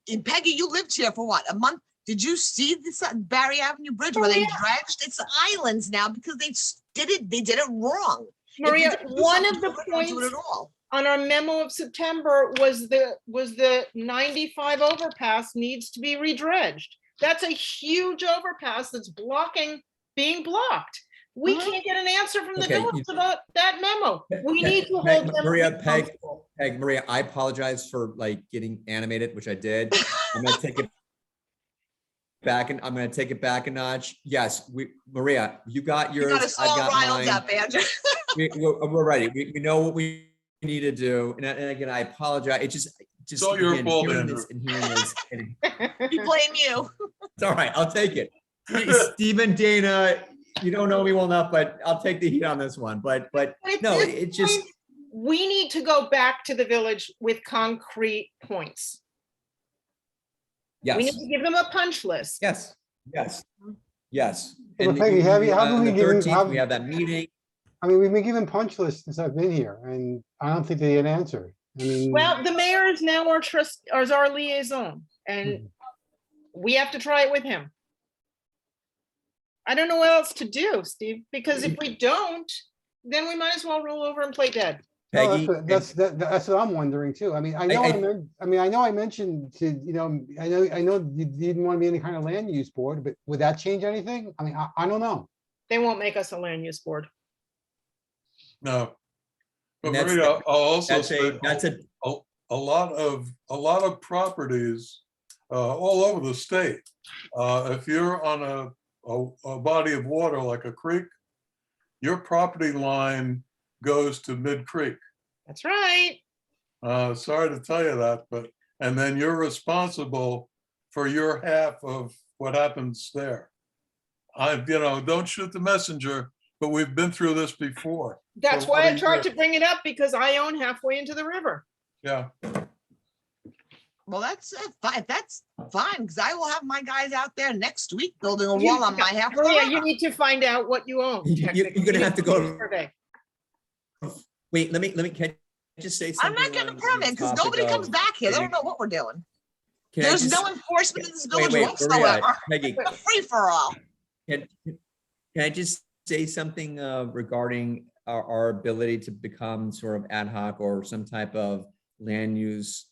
[SPEAKER 9] And Peggy, you lived here for what, a month? Did you see this Barry Avenue Bridge where
[SPEAKER 2] Oh,
[SPEAKER 9] they
[SPEAKER 2] yeah.
[SPEAKER 9] dredged? It's islands now because they did it wrong. If you
[SPEAKER 2] Maria,
[SPEAKER 9] didn't do
[SPEAKER 2] one
[SPEAKER 9] something,
[SPEAKER 2] of the
[SPEAKER 9] you wouldn't do it
[SPEAKER 2] points
[SPEAKER 9] at all.
[SPEAKER 2] on our memo of September was the 95 overpass needs to be redredged. That's a huge overpass that's being blocked. We
[SPEAKER 9] Mhm.
[SPEAKER 2] can't get an answer from the
[SPEAKER 1] Okay,
[SPEAKER 2] village about that memo. We need to
[SPEAKER 1] Peg,
[SPEAKER 2] hold them
[SPEAKER 1] Maria,
[SPEAKER 2] responsible.
[SPEAKER 1] Maria, I apologize for like getting animated, which I did. I'm gonna take it back and I'm gonna take it back a notch. Yes, Maria, you got
[SPEAKER 9] You
[SPEAKER 1] yours,
[SPEAKER 9] got us
[SPEAKER 1] I've
[SPEAKER 9] all
[SPEAKER 1] got
[SPEAKER 9] riled
[SPEAKER 1] mine.
[SPEAKER 9] up, Andrew.
[SPEAKER 1] We're ready. We know what we need to do. And again, I apologize. It just
[SPEAKER 5] all your
[SPEAKER 1] again,
[SPEAKER 5] fault,
[SPEAKER 1] hearing
[SPEAKER 5] Andrew.
[SPEAKER 1] this and hearing this.
[SPEAKER 9] We blame you.
[SPEAKER 1] It's all right. I'll take it. Stephen, Dana, you don't know me well enough, but I'll take the heat on this one. But
[SPEAKER 2] But at
[SPEAKER 1] no,
[SPEAKER 2] this
[SPEAKER 1] it just,
[SPEAKER 2] point, we need to go back to the village with concrete points. We need
[SPEAKER 1] yes,
[SPEAKER 2] to give them a punch list.
[SPEAKER 1] yes, yes, yes.
[SPEAKER 7] But
[SPEAKER 1] And
[SPEAKER 7] Peggy, have you- haven't
[SPEAKER 1] on
[SPEAKER 7] we
[SPEAKER 1] the
[SPEAKER 7] given-
[SPEAKER 1] 13th, we have that meeting.
[SPEAKER 7] I mean, we've been given punch lists since I've been here, and I don't think they get answered. I mean,
[SPEAKER 2] Well, the mayor is now our is our liaison, and we have to try it with him. I don't know what else to do, Steve, because if we don't, then we might as well roll over and play dead.
[SPEAKER 7] no,
[SPEAKER 1] Peggy,
[SPEAKER 7] that's what I'm wondering too. I mean, I know, I know I mentioned to, I know you didn't want to be any kind of land use board, but would that change anything? I mean, I don't know.
[SPEAKER 2] They won't make us a land use board.
[SPEAKER 5] No. But
[SPEAKER 1] And that's-
[SPEAKER 5] Maria, I'll also
[SPEAKER 1] that's
[SPEAKER 5] say, a lot of properties all over the state. If you're on a body of water like a creek, your property line goes to mid creek.
[SPEAKER 2] That's right.
[SPEAKER 5] Sorry to tell you that, and then you're responsible for your half of what happens there. Don't shoot the messenger, but we've been through this before.
[SPEAKER 2] That's
[SPEAKER 5] For
[SPEAKER 2] why
[SPEAKER 5] what
[SPEAKER 2] I
[SPEAKER 5] a
[SPEAKER 2] tried
[SPEAKER 5] year.
[SPEAKER 2] to bring it up, because I own halfway into the river.
[SPEAKER 5] Yeah,
[SPEAKER 9] Well, that's fine. That's fine, because I will have my guys out there next week building a wall on my half of the
[SPEAKER 2] Maria, you
[SPEAKER 9] river.
[SPEAKER 2] need to find out what you own.
[SPEAKER 1] You're
[SPEAKER 2] technically.
[SPEAKER 1] gonna
[SPEAKER 2] You
[SPEAKER 1] have to
[SPEAKER 2] need do a
[SPEAKER 1] go-
[SPEAKER 2] survey.
[SPEAKER 1] wait, let me, can I just say
[SPEAKER 9] I'm
[SPEAKER 1] something?
[SPEAKER 9] not getting a
[SPEAKER 1] on the
[SPEAKER 9] permit because
[SPEAKER 1] topic
[SPEAKER 9] nobody comes
[SPEAKER 1] of-
[SPEAKER 9] back here. They don't know what we're doing.
[SPEAKER 1] Can I
[SPEAKER 9] There's
[SPEAKER 1] just-
[SPEAKER 9] no enforcement in this
[SPEAKER 1] Wait,
[SPEAKER 9] village
[SPEAKER 1] Maria,
[SPEAKER 9] whatsoever.
[SPEAKER 1] Peggy,
[SPEAKER 9] Free for all.
[SPEAKER 1] can I just say something regarding our ability to become sort of ad hoc or some type of land use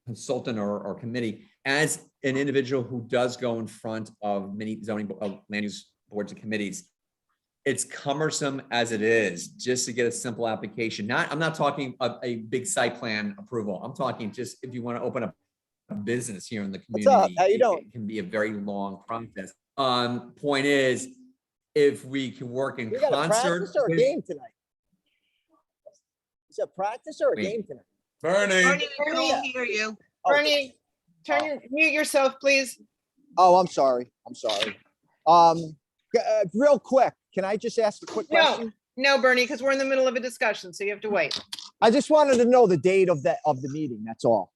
[SPEAKER 1] consultant or committee? As an individual who does go in front of many zoning land use boards and committees, it's cumbersome as it is just to get a simple application. I'm not talking a big site plan approval. I'm talking just if you want to open up a business here in the
[SPEAKER 4] What's
[SPEAKER 1] community.
[SPEAKER 4] up? How you doing?
[SPEAKER 1] It can be a very long process. Point is, if we can work in
[SPEAKER 4] We got a
[SPEAKER 1] concert
[SPEAKER 4] practice or a
[SPEAKER 1] with,
[SPEAKER 4] game tonight? Is it a practice or a
[SPEAKER 1] Wait.
[SPEAKER 4] game tonight?
[SPEAKER 5] Bernie,
[SPEAKER 9] Bernie, we can all hear you.
[SPEAKER 4] Oh,
[SPEAKER 2] Bernie, mute yourself, please.
[SPEAKER 4] Oh, I'm sorry. I'm sorry. Real quick, can I just ask a quick
[SPEAKER 2] No.
[SPEAKER 4] question?
[SPEAKER 2] No, Bernie, because we're in the middle of a discussion, so you have to wait.
[SPEAKER 4] I just wanted to know the date of the meeting. That's all.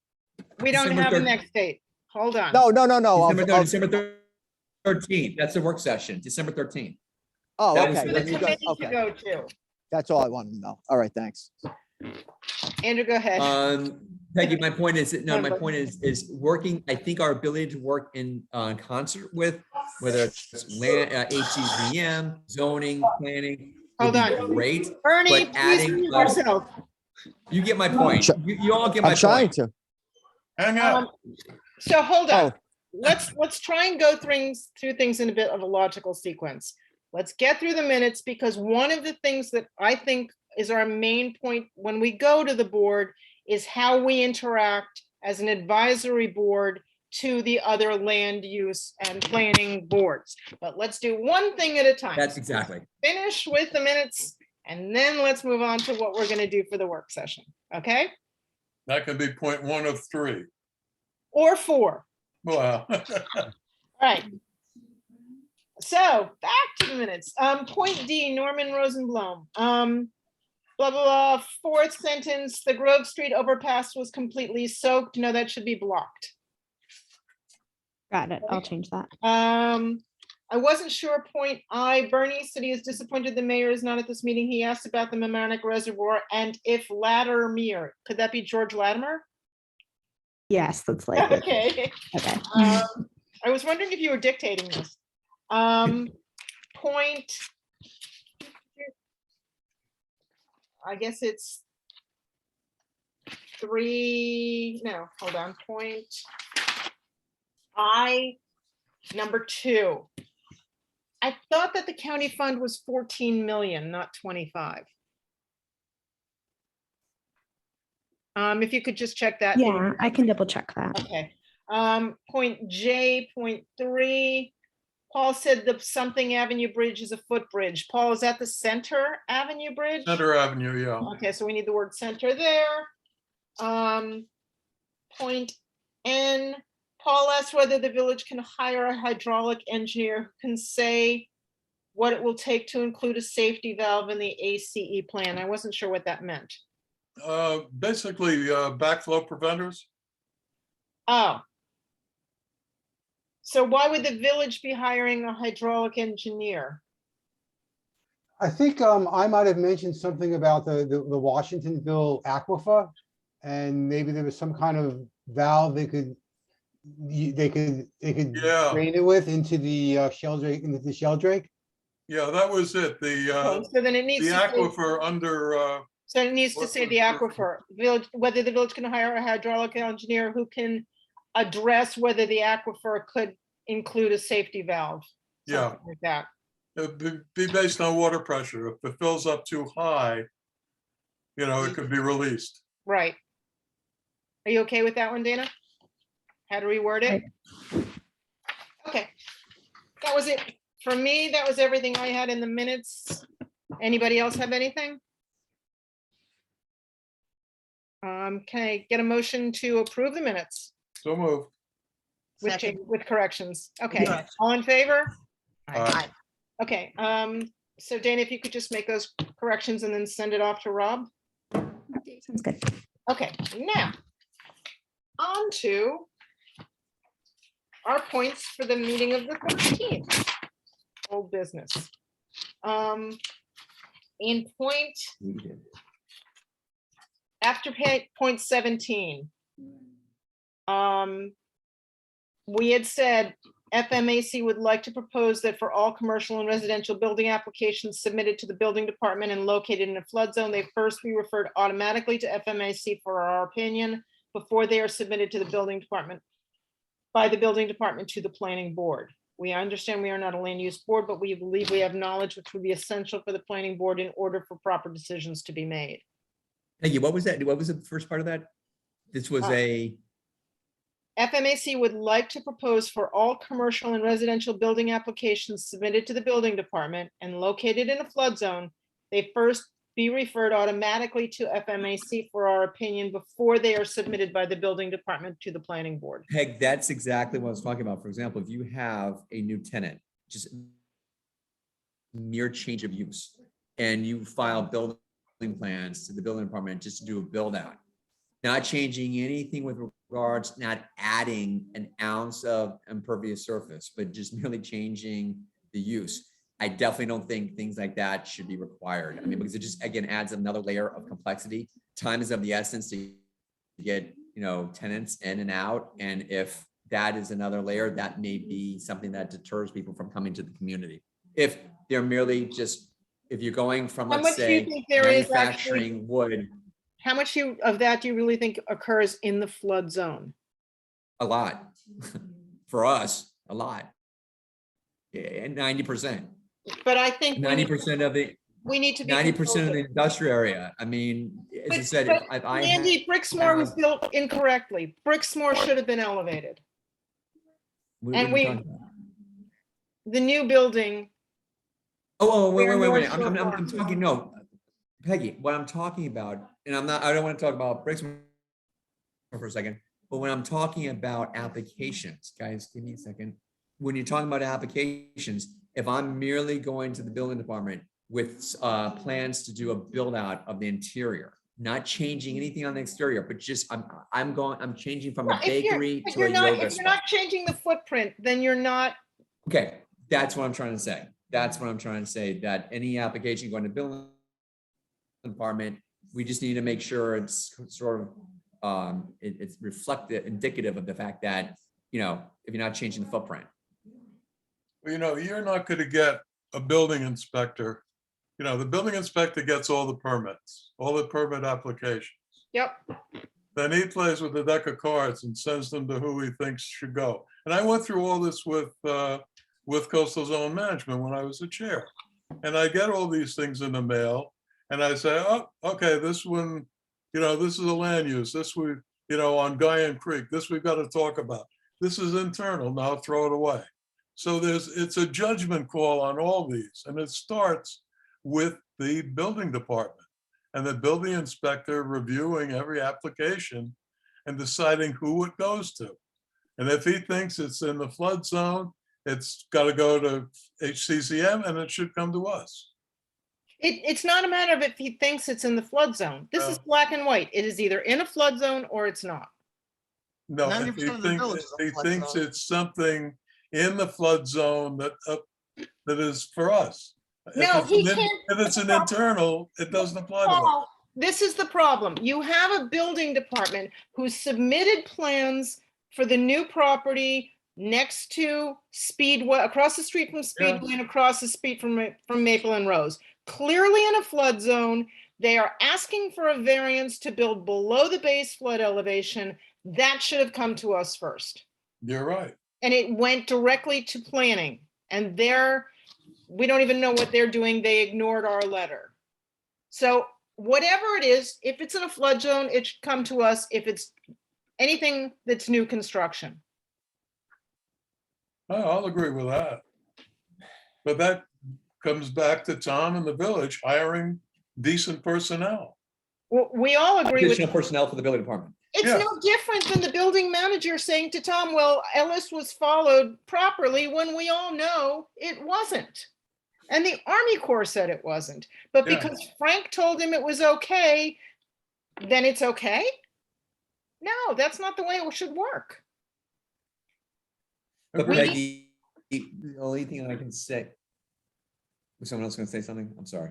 [SPEAKER 2] We don't
[SPEAKER 1] December
[SPEAKER 2] have a
[SPEAKER 1] 3rd.
[SPEAKER 2] next date. Hold on.
[SPEAKER 4] No.
[SPEAKER 1] December 13th. That's the work session, December 13th.
[SPEAKER 4] Oh,
[SPEAKER 1] that was
[SPEAKER 4] okay.
[SPEAKER 2] For
[SPEAKER 1] the
[SPEAKER 2] the
[SPEAKER 4] then you guys-
[SPEAKER 2] committee to
[SPEAKER 4] Okay,
[SPEAKER 2] go to.
[SPEAKER 4] that's all I wanted to know. All right, thanks.
[SPEAKER 2] Andrew, go ahead.
[SPEAKER 1] Peggy, my point is, my point is working, I think our ability to work in concert with, whether it's land, HCZM, zoning, planning, would
[SPEAKER 2] Hold
[SPEAKER 1] be
[SPEAKER 2] on.
[SPEAKER 1] great.
[SPEAKER 2] Bernie,
[SPEAKER 1] but
[SPEAKER 2] please
[SPEAKER 1] adding,
[SPEAKER 2] mute yourself.
[SPEAKER 1] You get my point.
[SPEAKER 4] Sure.
[SPEAKER 1] You all get my
[SPEAKER 4] I'm trying
[SPEAKER 1] point.
[SPEAKER 4] to.
[SPEAKER 5] hang out.
[SPEAKER 2] So hold on.
[SPEAKER 4] Oh,
[SPEAKER 2] Let's try and go through things in a bit of a logical sequence. Let's get through the minutes, because one of the things that I think is our main point when we go to the board is how we interact as an advisory board to the other land use and planning boards. But let's do one thing at a time.
[SPEAKER 1] That's exactly.
[SPEAKER 2] Finish with the minutes, and then let's move on to what we're gonna do for the work session, okay?
[SPEAKER 5] That could be point 1 of 3.
[SPEAKER 2] Or 4.
[SPEAKER 5] Wow.
[SPEAKER 2] All right. So back to the minutes. Point D, Norman Rosenblum. Blah, blah, blah, fourth sentence, the Grove Street overpass was completely soaked. No, that should be blocked.
[SPEAKER 10] Got it. I'll change that.
[SPEAKER 2] I wasn't sure, point I, Bernie said he is disappointed the mayor is not at this meeting. He asked about the Mamaroneck Reservoir and if Latimer, could that be George Latimer?
[SPEAKER 10] Yes, that's like,
[SPEAKER 2] Okay.
[SPEAKER 10] okay.
[SPEAKER 2] I was wondering if you were dictating this. Point. I guess it's 3, no, hold on, point I, number 2. I thought that the county fund was 14 million, not 25. If you could just check that.
[SPEAKER 10] Yeah, I can double check that.
[SPEAKER 2] Okay. Point J, point 3. Paul said the something Avenue Bridge is a footbridge. Paul, is that the Center Avenue Bridge?
[SPEAKER 5] Center Avenue, yeah.
[SPEAKER 2] Okay, so we need the word center there. Point N, Paul asked whether the village can hire a hydraulic engineer who can say what it will take to include a safety valve in the ACE plan. I wasn't sure what that meant.
[SPEAKER 5] Basically, backflow preventers.
[SPEAKER 2] Oh. So why would the village be hiring a hydraulic engineer?
[SPEAKER 7] I think I might have mentioned something about the Washingtonville aquifer. And maybe there was some kind of valve they could
[SPEAKER 5] Yeah.
[SPEAKER 7] drain it with into the sheldrake.
[SPEAKER 5] Yeah, that was it.
[SPEAKER 2] So then it needs
[SPEAKER 5] The
[SPEAKER 2] to say,
[SPEAKER 5] aquifer under,
[SPEAKER 2] so it needs to say the aquifer, village, whether the village can hire a hydraulic engineer who can address whether the aquifer could include a safety valve.
[SPEAKER 5] yeah,
[SPEAKER 2] something like that.
[SPEAKER 5] it'd be based on water pressure. If it fills up too high, it could be released.
[SPEAKER 2] Right. Are you okay with that one, Dana? How to reword it? Okay. That was it. For me, that was everything I had in the minutes. Anybody else have anything? Can I get a motion to approve the minutes
[SPEAKER 5] So moved.
[SPEAKER 9] Second.
[SPEAKER 2] with corrections? Okay,
[SPEAKER 9] Correct.
[SPEAKER 2] all in favor?
[SPEAKER 5] Aye.
[SPEAKER 2] Okay, so Dana, if you could just make those corrections and then send it off to Rob?
[SPEAKER 10] Sounds good.
[SPEAKER 2] Okay, now, on to our points for the meeting of the 13th. Old business. In point, after point 17, we had said FMAC would like to propose that for all commercial and residential building applications submitted to the building department and located in a flood zone, they first be referred automatically to FMAC for our opinion before they are submitted to the building department by the building department to the planning board. We understand we are not a land use board, but we believe we have knowledge which would be essential for the planning board in order for proper decisions to be made.
[SPEAKER 1] Peggy, what was that? What was the first part of that? This was a,
[SPEAKER 2] FMAC would like to propose for all commercial and residential building applications submitted to the building department and located in a flood zone, they first be referred automatically to FMAC for our opinion before they are submitted by the building department to the planning board.
[SPEAKER 1] Peg, that's exactly what I was talking about. For example, if you have a new tenant, just mere change of use, and you file building plans to the building department just to do a build out, not changing anything with regards, not adding an ounce of impervious surface, but just merely changing the use. I definitely don't think things like that should be required. I mean, because it just, again, adds another layer of complexity. Time is of the essence to get, tenants in and out. And if that is another layer, that may be something that deters people from coming to the community. If they're merely just, if you're going from,
[SPEAKER 2] How
[SPEAKER 1] let's
[SPEAKER 2] much do you
[SPEAKER 1] say,
[SPEAKER 2] think there is actually-
[SPEAKER 1] manufacturing wood,
[SPEAKER 2] How much of that do you really think occurs in the flood zone?
[SPEAKER 1] a lot. For us, a lot. Yeah, 90%.
[SPEAKER 2] But I think
[SPEAKER 1] 90% of the
[SPEAKER 2] we need to be.
[SPEAKER 1] 90% of the
[SPEAKER 2] conservative.
[SPEAKER 1] industrial area. I mean, as I said,
[SPEAKER 2] But
[SPEAKER 1] if I had,
[SPEAKER 2] Andy, Brixmore was built incorrectly. Brixmore should have been elevated.
[SPEAKER 1] what
[SPEAKER 2] and
[SPEAKER 1] are you
[SPEAKER 2] we-
[SPEAKER 1] talking about?
[SPEAKER 2] The new building,
[SPEAKER 1] Oh, wait.
[SPEAKER 2] Where North Shore
[SPEAKER 1] I'm
[SPEAKER 2] Farm.
[SPEAKER 1] talking, no, Peggy, what I'm talking about, and I don't want to talk about Brixmor for a second, but when I'm talking about applications, guys, give me a second. When you're talking about applications, if I'm merely going to the building department with plans to do a build out of the interior, not changing anything on the exterior, but just I'm changing from a bakery
[SPEAKER 2] if
[SPEAKER 1] to
[SPEAKER 2] you're
[SPEAKER 1] a
[SPEAKER 2] not,
[SPEAKER 1] yoga
[SPEAKER 2] if you're
[SPEAKER 1] spot.
[SPEAKER 2] not changing the footprint, then you're not,
[SPEAKER 1] Okay, that's what I'm trying to say. That's what I'm trying to say, that any application going to building department, we just need to make sure it's sort of, it's reflective, indicative of the fact that, if you're not changing the footprint.
[SPEAKER 5] Well, you're not going to get a building inspector. The building inspector gets all the permits, all the permit applications.
[SPEAKER 2] yep.
[SPEAKER 5] Then he plays with a deck of cards and sends them to who he thinks should go. And I went through all this with with coastal zone management when I was the chair. And I get all these things in the mail and I say, oh, okay, this one, this is a land use, this we, on Guyan Creek, this we've got to talk about. This is internal, now throw it away. So it's a judgment call on all these, and it starts with the building department and the building inspector reviewing every application and deciding who it goes to. And if he thinks it's in the flood zone, it's got to go to HCCM and it should come to us.
[SPEAKER 2] It's not a matter of if he thinks it's in the flood zone. This is black and white. It is either in a flood zone or it's not.
[SPEAKER 5] No, if
[SPEAKER 9] 90%
[SPEAKER 5] he
[SPEAKER 9] of the
[SPEAKER 5] thinks,
[SPEAKER 9] village is a
[SPEAKER 5] if he
[SPEAKER 9] flood
[SPEAKER 5] thinks
[SPEAKER 9] zone.
[SPEAKER 5] it's something in the flood zone that is for us.
[SPEAKER 2] No,
[SPEAKER 5] If
[SPEAKER 2] he
[SPEAKER 5] it's an
[SPEAKER 2] can't.
[SPEAKER 5] If it's an internal, it doesn't apply to us.
[SPEAKER 2] Paul, this is the problem. You have a building department who submitted plans for the new property next to Speedway, across the street from Speedway and across the street from Maple and Rose. Clearly in a flood zone. They are asking for a variance to build below the base flood elevation. That should have come to us first.
[SPEAKER 5] You're right.
[SPEAKER 2] And it went directly to planning. And we don't even know what they're doing. They ignored our letter. So whatever it is, if it's in a flood zone, it should come to us. If it's anything that's new construction.
[SPEAKER 5] Oh, I'll agree with that. But that comes back to Tom and the village hiring decent personnel.
[SPEAKER 2] Well, we all agree with,
[SPEAKER 1] Additional personnel for the building department.
[SPEAKER 2] it's
[SPEAKER 5] Yeah.
[SPEAKER 2] no different than the building manager saying to Tom, well, Ellis was followed properly when we all know it wasn't. And the Army Corps said it wasn't. But
[SPEAKER 5] Yeah.
[SPEAKER 2] because Frank told him it was okay, then it's okay? No, that's not the way it should work.
[SPEAKER 1] But
[SPEAKER 5] Agreed.
[SPEAKER 1] Peggy, the only thing I can say, was someone else going to say something? I'm sorry.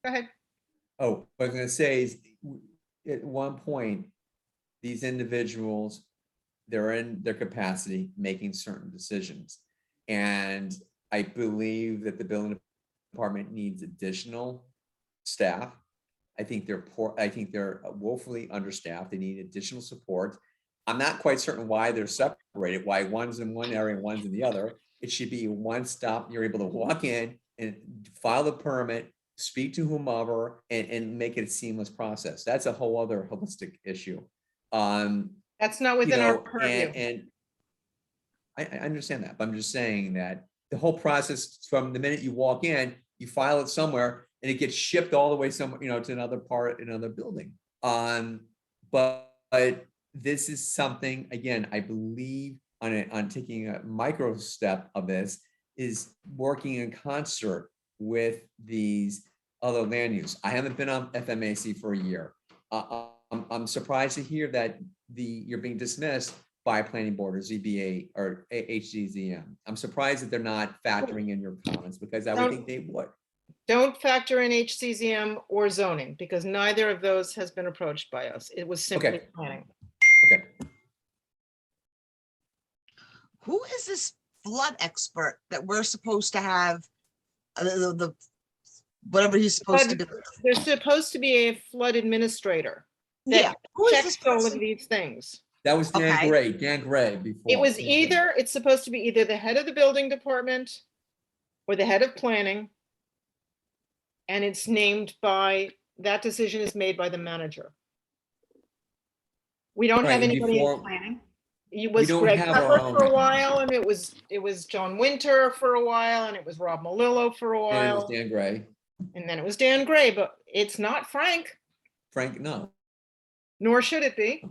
[SPEAKER 2] Go ahead.
[SPEAKER 1] Oh, what I was going to say is, at one point, these individuals, they're in their capacity making certain decisions. And I believe that the building department needs additional staff. I think they're poor. I think they're woefully understaffed. They need additional support. I'm not quite certain why they're separated, why one's in one area and one's in the other. It should be one stop. You're able to walk in and file the permit, speak to whomever, and make it a seamless process. That's a whole other holistic issue.
[SPEAKER 2] That's not within our purview.
[SPEAKER 1] And I understand that, but I'm just saying that the whole process from the minute you walk in, you file it somewhere and it gets shipped all the way somewhere, to another part, another building. But this is something, again, I believe on taking a micro step of this is working in concert with these other land use. I haven't been on FMAC for a year. I'm surprised to hear that you're being dismissed by planning board or ZBA or HGZM. I'm surprised that they're not factoring in your comments because I would think they would.
[SPEAKER 2] Don't factor in HCZM or zoning because neither of those has been approached by us. It was simply
[SPEAKER 1] Okay.
[SPEAKER 2] planning.
[SPEAKER 1] Okay.
[SPEAKER 9] Who is this flood expert that we're supposed to have? The whatever he's supposed to do.
[SPEAKER 2] There's supposed to be a flood administrator
[SPEAKER 9] Yeah.
[SPEAKER 2] that
[SPEAKER 9] Who is this
[SPEAKER 2] checks all of
[SPEAKER 9] person?
[SPEAKER 2] these things.
[SPEAKER 1] That was Dan
[SPEAKER 9] Okay.
[SPEAKER 1] Gray, before.
[SPEAKER 2] It's supposed to be either the head of the building department or the head of planning. And it's named that decision is made by the manager. We don't
[SPEAKER 1] Right,
[SPEAKER 2] have
[SPEAKER 1] and
[SPEAKER 2] anybody in
[SPEAKER 1] before-
[SPEAKER 2] planning. It was
[SPEAKER 1] don't
[SPEAKER 2] Greg
[SPEAKER 1] have our
[SPEAKER 2] Pepper
[SPEAKER 1] own
[SPEAKER 2] for a
[SPEAKER 1] right now.
[SPEAKER 2] while, and it was John Winter for a while, and it was Rob Malillo for a
[SPEAKER 1] And it was
[SPEAKER 2] while,
[SPEAKER 1] Dan Gray.
[SPEAKER 2] and then it was Dan Gray, but it's not Frank,
[SPEAKER 1] Frank, no.
[SPEAKER 2] nor should it be.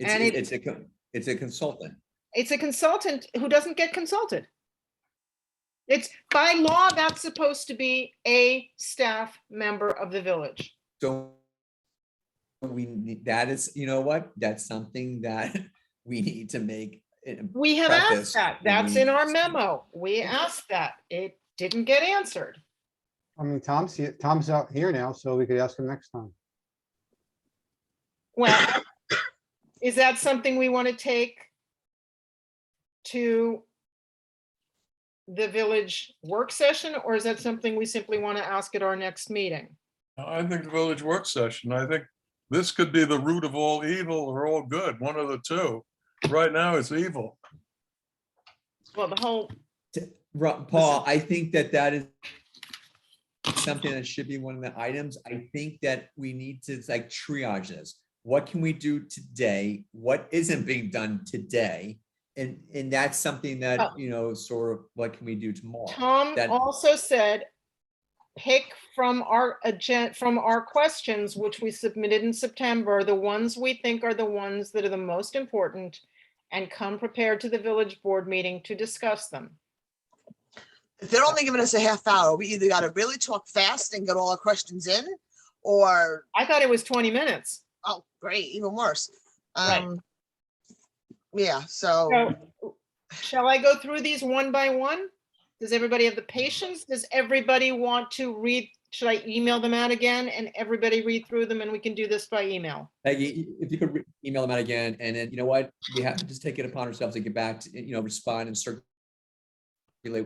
[SPEAKER 2] And
[SPEAKER 1] It's a consultant.
[SPEAKER 2] It's a consultant who doesn't get consulted. It's by law, that's supposed to be a staff member of the village.
[SPEAKER 1] So that is, you know what? That's something that we need to make.
[SPEAKER 2] We have
[SPEAKER 1] Preface
[SPEAKER 2] asked that.
[SPEAKER 1] when
[SPEAKER 2] That's
[SPEAKER 1] we-
[SPEAKER 2] in our memo. We asked that. It didn't get answered.
[SPEAKER 7] I mean, Tom's out here now, so we could ask him next time.
[SPEAKER 2] Well, is that something we want to take to the village work session, or is that something we simply want to ask at our next meeting?
[SPEAKER 5] I think the village work session, I think this could be the root of all evil or all good, one of the two. Right now it's evil.
[SPEAKER 2] Well, the whole,
[SPEAKER 1] Paul, I think that is something that should be one of the items. I think that we need to like triage this. What can we do today? What isn't being done today? And that's something that,
[SPEAKER 2] Oh.
[SPEAKER 1] you know, sort of what can we do tomorrow?
[SPEAKER 2] Tom
[SPEAKER 1] That-
[SPEAKER 2] also said, pick from our from our questions, which we submitted in September, the ones we think are the ones that are the most important, and come prepared to the village board meeting to discuss them.
[SPEAKER 9] If they're only giving us a half hour, we either gotta really talk fast and get all our questions in, or,
[SPEAKER 2] I thought it was 20 minutes.
[SPEAKER 9] oh, great, even worse.
[SPEAKER 2] Right.
[SPEAKER 9] Yeah, so,
[SPEAKER 2] So shall I go through these one by one? Does everybody have the patience? Does everybody want to read? Should I email them out again and everybody read through them and we can do this by email?
[SPEAKER 1] Peggy, if you could email them out again, and then, you know what, we have to just take it upon ourselves to get back to, you know, respond and circulate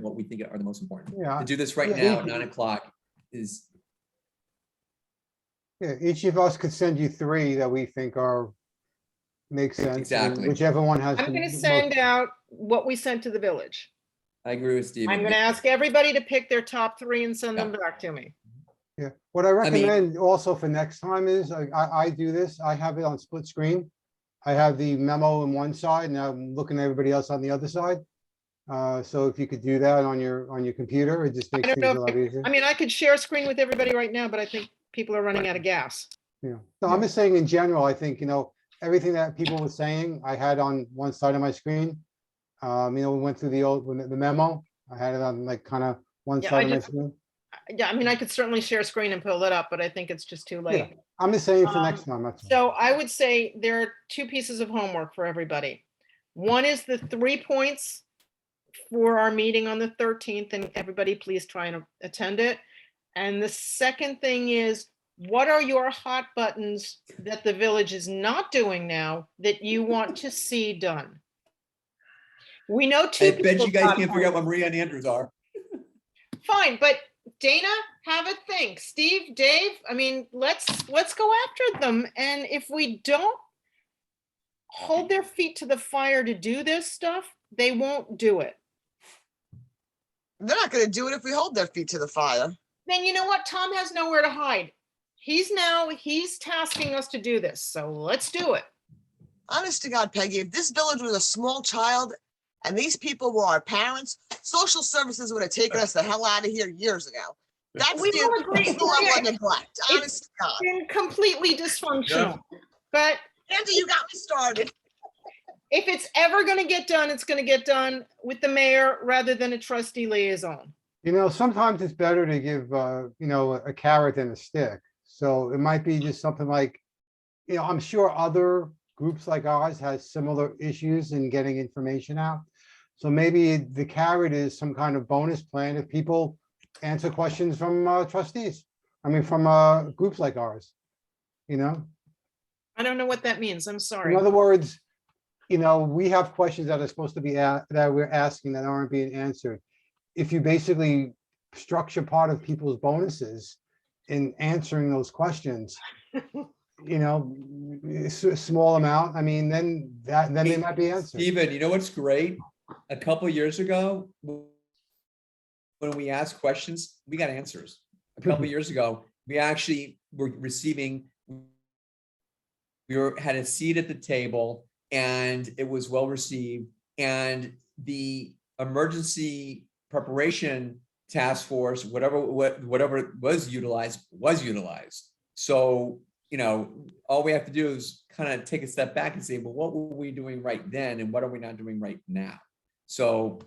[SPEAKER 1] what we think are the most important.
[SPEAKER 7] Yeah.
[SPEAKER 1] To do this right
[SPEAKER 7] Yeah,
[SPEAKER 1] now at 9 o'clock is,
[SPEAKER 7] Yeah, each of us could send you 3 that we think make sense. and
[SPEAKER 1] Exactly.
[SPEAKER 7] Whichever one has.
[SPEAKER 2] I'm
[SPEAKER 7] the
[SPEAKER 2] going to
[SPEAKER 7] most-
[SPEAKER 2] send out what we sent to the village.
[SPEAKER 1] I agree with Stephen.
[SPEAKER 2] I'm going to ask everybody to pick their top 3 and send them back to me.
[SPEAKER 7] Yeah, what I
[SPEAKER 1] mean-
[SPEAKER 7] recommend also for next time is, I do this, I have it on split screen. I have the memo on one side and I'm looking at everybody else on the other side. So if you could do that on your computer, it just makes
[SPEAKER 2] don't
[SPEAKER 7] things
[SPEAKER 2] know
[SPEAKER 7] a lot easier.
[SPEAKER 2] I mean, I could share a screen with everybody right now, but I think people are running out of gas.
[SPEAKER 7] Yeah, no, I'm just saying in general, I think, everything that people were saying, I had on one side of my screen. We went through the memo, I had it on like kind of one
[SPEAKER 2] Yeah,
[SPEAKER 7] side
[SPEAKER 2] I
[SPEAKER 7] of my
[SPEAKER 2] just-
[SPEAKER 7] screen.
[SPEAKER 2] Yeah, I mean, I could certainly share a screen and pull it up, but I think it's just too late.
[SPEAKER 7] I'm just saying for next time, that's all.
[SPEAKER 2] So I would say there are 2 pieces of homework for everybody. One is the 3 points for our meeting on the 13th, and everybody please try and attend it. And the second thing is, what are your hot buttons that the village is not doing now that you want to see done? We know 2
[SPEAKER 1] I bet
[SPEAKER 2] people's
[SPEAKER 1] you guys
[SPEAKER 2] hot
[SPEAKER 1] can't figure out
[SPEAKER 2] points.
[SPEAKER 1] what Maria and Andrews are.
[SPEAKER 2] Fine, but Dana, have a think. Steve, Dave, I mean, let's go after them. And if we don't hold their feet to the fire to do this stuff, they won't do it.
[SPEAKER 9] they're not gonna do it if we hold their feet to the fire.
[SPEAKER 2] Then you know what? Tom has nowhere to hide. He's tasking us to do this. So let's do it.
[SPEAKER 9] Honest to God, Peggy, if this village was a small child and these people were our parents, social services would have taken us the hell out of here years ago. That's
[SPEAKER 2] We all agree.
[SPEAKER 9] the level
[SPEAKER 2] Yeah,
[SPEAKER 9] of neglect, honest to God.
[SPEAKER 2] been completely dysfunctional. But
[SPEAKER 9] Andy, you got me started.
[SPEAKER 2] if it's ever going to get done, it's going to get done with the mayor rather than a trustee liaison.
[SPEAKER 7] Sometimes it's better to give, a carrot than a stick. So it might be just something like, I'm sure other groups like ours has similar issues in getting information out. So maybe the carrot is some kind of bonus plan if people answer questions from trustees. From groups like ours,
[SPEAKER 2] I don't know what that means. I'm sorry.
[SPEAKER 7] In other words, we have questions that are supposed to be, that we're asking that aren't being answered. If you basically structure part of people's bonuses in answering those questions, it's a small amount, then they might be answered.
[SPEAKER 1] Steven, you know what's great? A couple years ago, when we asked questions, we got answers. A couple years ago, we actually were receiving, had a seat at the table and it was well received. And the emergency preparation task force, whatever was utilized. So, all we have to do is kind of take a step back and say, well, what were we doing right then? And what are we not doing right now? So,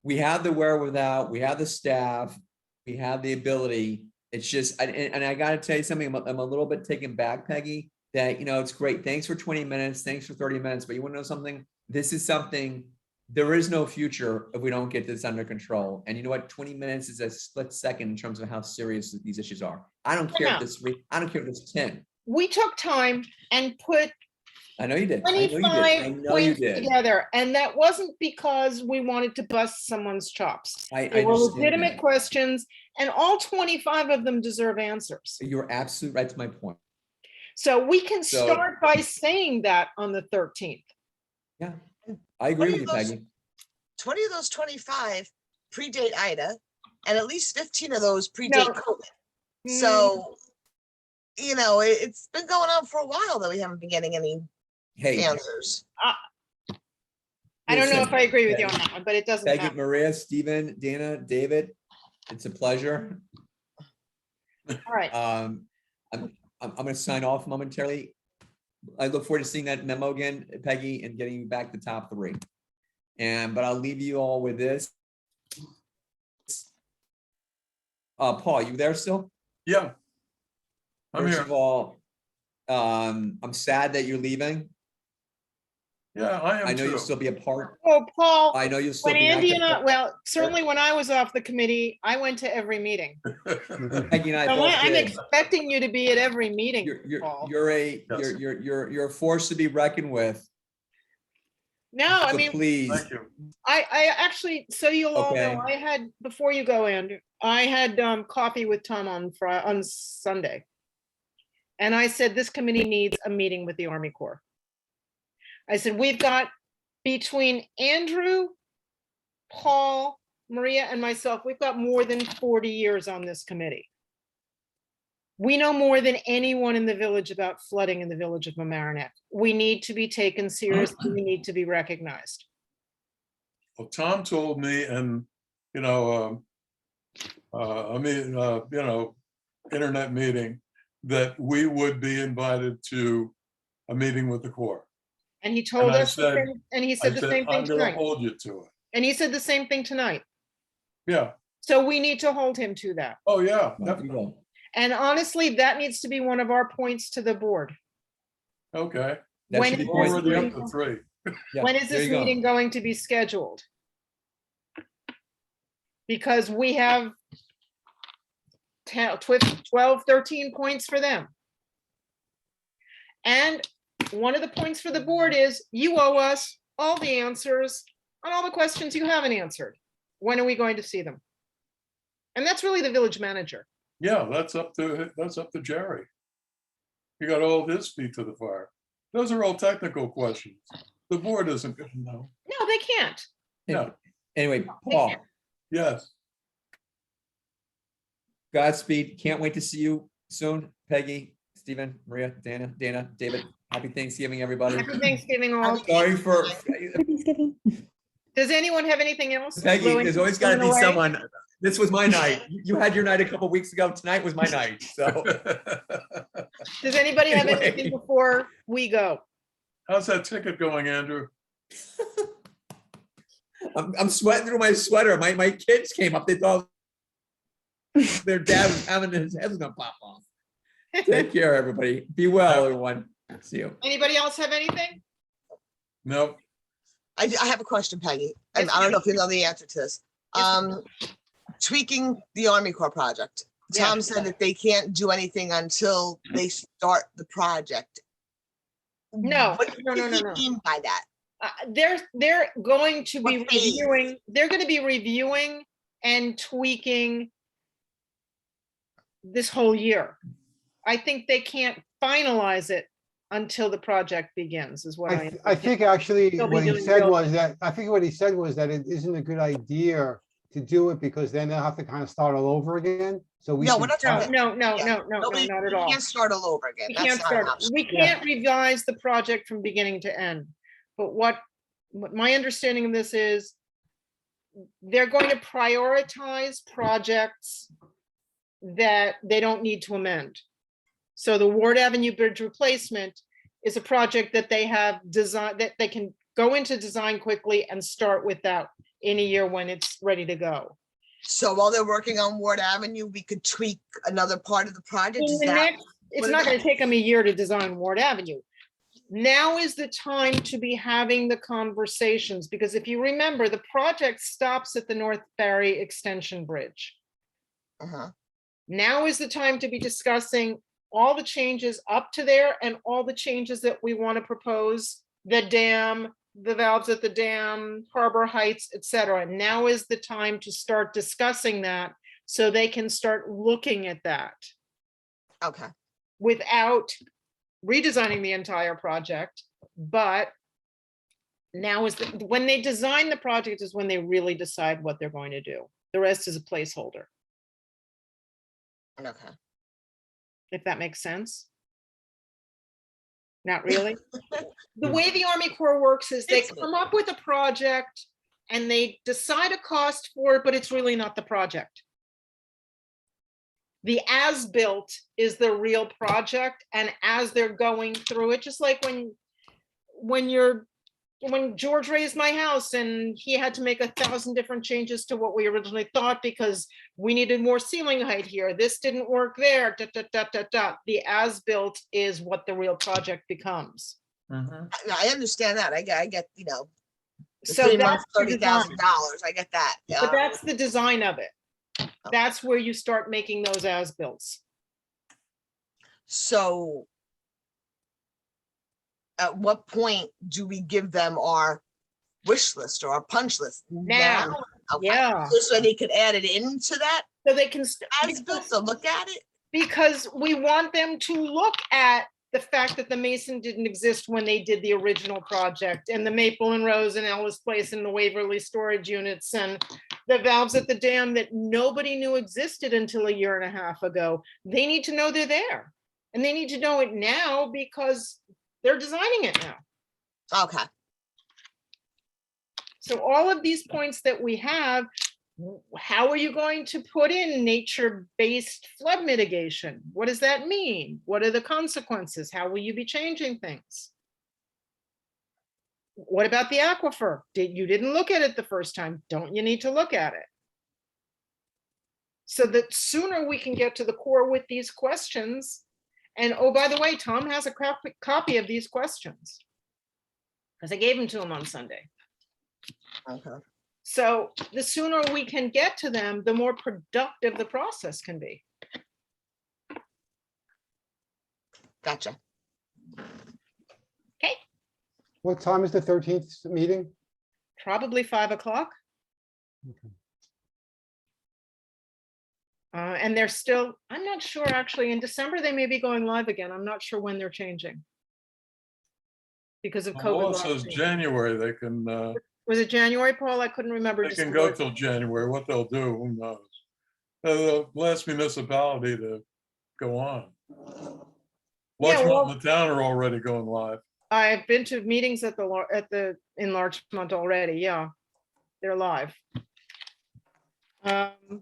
[SPEAKER 1] we have the wherewithal, we have the staff, we have the ability. It's just, and I got to tell you something, I'm a little bit taken back, Peggy, that, it's great. Thanks for 20 minutes. Thanks for 30 minutes. But you want to know something? This is something, there is no future if we don't get this under control. And you know what? 20 minutes is a split second in terms of how serious these issues are. I don't care if it's 10.
[SPEAKER 2] We took time and put
[SPEAKER 1] I know you did.
[SPEAKER 2] 25 points together, and that wasn't because we wanted to bust someone's chops.
[SPEAKER 1] I
[SPEAKER 2] They were
[SPEAKER 1] understand
[SPEAKER 2] legitimate
[SPEAKER 1] that.
[SPEAKER 2] questions, and all 25 of them deserve answers.
[SPEAKER 1] You're absolutely right to my point.
[SPEAKER 2] So we can
[SPEAKER 1] So-
[SPEAKER 2] start by saying that on the 13th.
[SPEAKER 1] Yeah, I agree with you, Peggy.
[SPEAKER 9] 20 of those 25 predate Ida, and at least 15 of those predate
[SPEAKER 2] No.
[SPEAKER 9] COVID.
[SPEAKER 2] Mm,
[SPEAKER 9] So, it's been going on for a while that we haven't been getting any
[SPEAKER 1] Hey,
[SPEAKER 9] answers.
[SPEAKER 2] I don't know
[SPEAKER 1] listen,
[SPEAKER 2] if I agree with you on that one, but it doesn't
[SPEAKER 1] Peggy,
[SPEAKER 2] matter.
[SPEAKER 1] Maria, Stephen, Dana, David, it's a pleasure.
[SPEAKER 2] All right.
[SPEAKER 1] I'm gonna sign off momentarily. I look forward to seeing that memo again, Peggy, and getting you back to top 3. But I'll leave you all with this. Paul, you there still?
[SPEAKER 5] Yeah. I'm
[SPEAKER 1] First
[SPEAKER 5] here.
[SPEAKER 1] of all, I'm sad that you're leaving.
[SPEAKER 5] Yeah, I am
[SPEAKER 1] I know
[SPEAKER 5] too.
[SPEAKER 1] you'll still be a part.
[SPEAKER 2] Well, Paul,
[SPEAKER 1] I know you'll still
[SPEAKER 2] when
[SPEAKER 1] be. an
[SPEAKER 2] Andy
[SPEAKER 1] active
[SPEAKER 2] and I,
[SPEAKER 1] part.
[SPEAKER 2] well, certainly when I was off the committee, I went to every meeting.
[SPEAKER 1] Peggy and I
[SPEAKER 2] So
[SPEAKER 1] both
[SPEAKER 2] I'm
[SPEAKER 1] did.
[SPEAKER 2] expecting you to be at every meeting, Paul.
[SPEAKER 1] You're a force to be reckoned with.
[SPEAKER 2] No, I
[SPEAKER 1] So
[SPEAKER 2] mean,
[SPEAKER 1] please,
[SPEAKER 5] Thank you.
[SPEAKER 2] I actually, so you'll all know,
[SPEAKER 1] Okay.
[SPEAKER 2] I had, before you go, Andrew, I had coffee with Tom on Sunday. And I said, this committee needs a meeting with the Army Corps. I said, we've got, between Andrew, Paul, Maria, and myself, we've got more than 40 years on this committee. We know more than anyone in the village about flooding in the village of Mamaroneck. We need to be taken seriously. We need to be recognized.
[SPEAKER 5] Well, Tom told me, and, internet meeting, that we would be invited to a meeting with the Corps.
[SPEAKER 2] And he told
[SPEAKER 5] And I
[SPEAKER 2] us,
[SPEAKER 5] said-
[SPEAKER 2] and he said the same
[SPEAKER 5] I'm
[SPEAKER 2] thing
[SPEAKER 5] gonna
[SPEAKER 2] tonight.
[SPEAKER 5] hold you to it.
[SPEAKER 2] And he said the same thing tonight.
[SPEAKER 5] Yeah.
[SPEAKER 2] So we need to hold him to that.
[SPEAKER 5] Oh, yeah,
[SPEAKER 1] we
[SPEAKER 5] definitely.
[SPEAKER 1] will.
[SPEAKER 2] And honestly, that needs to be one of our points to the board.
[SPEAKER 5] Okay.
[SPEAKER 1] That
[SPEAKER 2] When
[SPEAKER 1] should be
[SPEAKER 2] is
[SPEAKER 5] We're
[SPEAKER 2] this
[SPEAKER 1] point.
[SPEAKER 5] already
[SPEAKER 2] meeting-
[SPEAKER 5] up to 3.
[SPEAKER 1] Yeah,
[SPEAKER 2] When is
[SPEAKER 1] there
[SPEAKER 2] this
[SPEAKER 1] you go.
[SPEAKER 2] meeting going to be scheduled? Because we have 10, 12, 13 points for them. And one of the points for the board is you owe us all the answers on all the questions you haven't answered. When are we going to see them? And that's really the village manager.
[SPEAKER 5] Yeah, that's up to Jerry. He got all of his feet to the fire. Those are all technical questions. The board isn't gonna know.
[SPEAKER 2] No, they can't.
[SPEAKER 5] Yeah.
[SPEAKER 1] Anyway, Paul,
[SPEAKER 5] Yes,
[SPEAKER 1] Godspeed. Can't wait to see you soon. Peggy, Stephen, Maria, Dana, David. Happy Thanksgiving, everybody.
[SPEAKER 2] Happy Thanksgiving all.
[SPEAKER 1] Sorry for
[SPEAKER 10] Happy Thanksgiving.
[SPEAKER 2] Does anyone have anything else?
[SPEAKER 1] Peggy.
[SPEAKER 2] Louis,
[SPEAKER 1] There's always got to
[SPEAKER 2] going
[SPEAKER 1] be
[SPEAKER 2] away?
[SPEAKER 1] someone. This was my night. You had your night a couple weeks ago. Tonight was my night. So
[SPEAKER 2] Does anybody have
[SPEAKER 1] Anyway.
[SPEAKER 2] anything before we go?
[SPEAKER 5] how's that ticket going, Andrew?
[SPEAKER 1] I'm sweating through my sweater. My kids came up. They thought their dad was having his head was gonna pop off. Take care, everybody. Be well, everyone. See you.
[SPEAKER 2] Anybody else have anything?
[SPEAKER 5] Nope.
[SPEAKER 9] I have a question, Peggy, and
[SPEAKER 2] Yes,
[SPEAKER 9] I don't know if you know the answer to this.
[SPEAKER 2] Yes,
[SPEAKER 9] Tweaking the Army Corps project.
[SPEAKER 2] Yeah.
[SPEAKER 9] Tom said that they can't do anything until they start the project.
[SPEAKER 2] No,
[SPEAKER 9] What
[SPEAKER 2] no,
[SPEAKER 9] did
[SPEAKER 2] no,
[SPEAKER 9] he
[SPEAKER 2] no.
[SPEAKER 9] mean by that?
[SPEAKER 2] They're going to be
[SPEAKER 9] What phase?
[SPEAKER 2] reviewing, they're going to be reviewing and tweaking this whole year. I think they can't finalize it until the project begins, is what I.
[SPEAKER 7] I think actually
[SPEAKER 2] They'll be
[SPEAKER 7] what he
[SPEAKER 2] doing
[SPEAKER 7] said
[SPEAKER 2] real-
[SPEAKER 7] was that, I think what he said was that it isn't a good idea to do it because then they'll have to kind of start all over again. So we.
[SPEAKER 9] No,
[SPEAKER 7] should
[SPEAKER 9] we're not
[SPEAKER 7] try-
[SPEAKER 9] talking-
[SPEAKER 2] No,
[SPEAKER 9] Yeah.
[SPEAKER 2] no,
[SPEAKER 9] Nobody-
[SPEAKER 2] not at
[SPEAKER 9] we
[SPEAKER 2] all.
[SPEAKER 9] can't start all over again.
[SPEAKER 2] We
[SPEAKER 9] That's
[SPEAKER 2] can't
[SPEAKER 9] not an
[SPEAKER 2] start,
[SPEAKER 9] option.
[SPEAKER 2] we
[SPEAKER 7] Yeah.
[SPEAKER 2] can't revise the project from beginning to end. But what my understanding of this is, they're going to prioritize projects that they don't need to amend. So the Ward Avenue Bridge replacement is a project that they have designed, that they can go into design quickly and start with that in a year when it's ready to go.
[SPEAKER 9] So while they're working on Ward Avenue, we could tweak another part of the project? Is
[SPEAKER 2] In the
[SPEAKER 9] that-
[SPEAKER 2] next, it's
[SPEAKER 9] what
[SPEAKER 2] not
[SPEAKER 9] is
[SPEAKER 2] gonna
[SPEAKER 9] that?
[SPEAKER 2] take them a year to design Ward Avenue. Now is the time to be having the conversations, because if you remember, the project stops at the North Barry Extension Bridge.
[SPEAKER 9] Uh-huh.
[SPEAKER 2] Now is the time to be discussing all the changes up to there and all the changes that we want to propose, the dam, the valves at the dam, Harbor Heights, et cetera. Now is the time to start discussing that so they can start looking at that
[SPEAKER 9] Okay,
[SPEAKER 2] without redesigning the entire project, but Now is when they design the project is when they really decide what they're going to do. The rest is a placeholder,
[SPEAKER 9] Okay.
[SPEAKER 2] if that makes sense. Not really. The way the Army Corps works is they come up with a project and they decide a cost for it, but it's really not the project. The as-built is the real project, and as they're going through it, just like when George raised my house and he had to make 1,000 different changes to what we originally thought because we needed more ceiling height here. This didn't work there. The as-built is what the real project becomes.
[SPEAKER 5] Mhm.
[SPEAKER 9] I understand that. I get, you know, the
[SPEAKER 2] So
[SPEAKER 9] 3
[SPEAKER 2] that's
[SPEAKER 9] months,
[SPEAKER 2] the design.
[SPEAKER 9] $30,000. I get that.
[SPEAKER 2] But that's the design of it. That's where you start making those as-builts.
[SPEAKER 9] So at what point do we give them our wish list or our punch list?
[SPEAKER 2] Now,
[SPEAKER 9] Okay.
[SPEAKER 2] yeah.
[SPEAKER 9] So they could add it into that
[SPEAKER 2] So they can,
[SPEAKER 9] as built to look at it?
[SPEAKER 2] because we want them to look at the fact that the Mason didn't exist when they did the original project, and the Maple and Rose and Ellis Place and the Waverly storage units and the valves at the dam that nobody knew existed until a year and a half ago. They need to know they're there, and they need to know it now because they're designing it now.
[SPEAKER 9] Okay.
[SPEAKER 2] So all of these points that we have, how are you going to put in nature-based flood mitigation? What does that mean? What are the consequences? How will you be changing things? What about the aquifer? You didn't look at it the first time. Don't you need to look at it? So that sooner we can get to the core with these questions. And oh, by the way, Tom has a copy of these questions, because I gave them to him on Sunday.
[SPEAKER 9] Okay.
[SPEAKER 2] So the sooner we can get to them, the more productive the process can be.
[SPEAKER 9] Gotcha.
[SPEAKER 2] Okay,
[SPEAKER 7] What time is the 13th meeting?
[SPEAKER 2] probably 5 o'clock. And they're still, I'm not sure, actually, in December, they may be going live again. I'm not sure when they're changing. Because of
[SPEAKER 5] The law
[SPEAKER 2] COVID.
[SPEAKER 5] says
[SPEAKER 2] last year.
[SPEAKER 5] January, they can,
[SPEAKER 2] Was it January, Paul? I couldn't remember.
[SPEAKER 5] they
[SPEAKER 2] just
[SPEAKER 5] can
[SPEAKER 2] the
[SPEAKER 5] go
[SPEAKER 2] word.
[SPEAKER 5] till January. What they'll do, who knows? They're the last municipality to go on.
[SPEAKER 2] Yeah,
[SPEAKER 5] Larchmont
[SPEAKER 2] well-
[SPEAKER 5] and the town are already going live.
[SPEAKER 2] I've been to meetings at in Larchmont already. Yeah, they're live.
[SPEAKER 9] I'm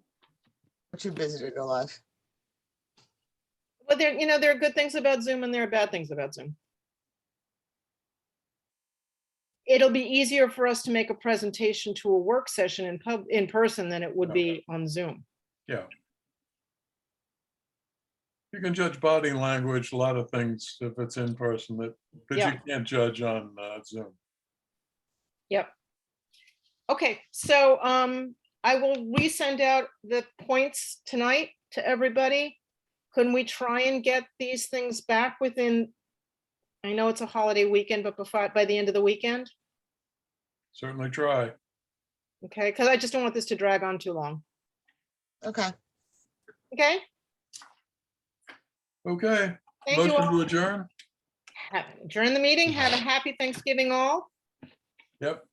[SPEAKER 9] too busy to go live.
[SPEAKER 2] But there are good things about Zoom and there are bad things about Zoom. It'll be easier for us to make a presentation to a work session in person than it would be on Zoom.
[SPEAKER 5] Yeah. You can judge body language, a lot of things if it's in person that
[SPEAKER 2] Yeah.
[SPEAKER 5] you can't judge on Zoom.
[SPEAKER 2] Yep. Okay, so I will resend out the points tonight to everybody. Couldn't we try and get these things back within, I know it's a holiday weekend, but by the end of the weekend?
[SPEAKER 5] Certainly try.
[SPEAKER 2] Okay, because I just don't want this to drag on too long.
[SPEAKER 9] Okay.
[SPEAKER 2] Okay,
[SPEAKER 5] Okay.
[SPEAKER 2] thank you
[SPEAKER 5] Motion
[SPEAKER 2] all.
[SPEAKER 5] to adjourn?
[SPEAKER 2] During the meeting, have a happy Thanksgiving all.
[SPEAKER 5] Yep.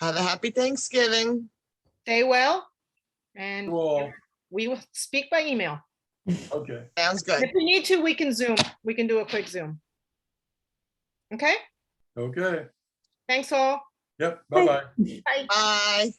[SPEAKER 9] Have a happy Thanksgiving.
[SPEAKER 2] Stay well. And
[SPEAKER 5] You all.
[SPEAKER 2] we will speak by email.
[SPEAKER 5] Okay.
[SPEAKER 9] Sounds good.
[SPEAKER 2] If we need to, we can Zoom. We can do a quick Zoom. Okay,
[SPEAKER 5] Okay.
[SPEAKER 2] thanks all.
[SPEAKER 5] Yep. Bye-bye.
[SPEAKER 2] Bye.
[SPEAKER 9] Bye.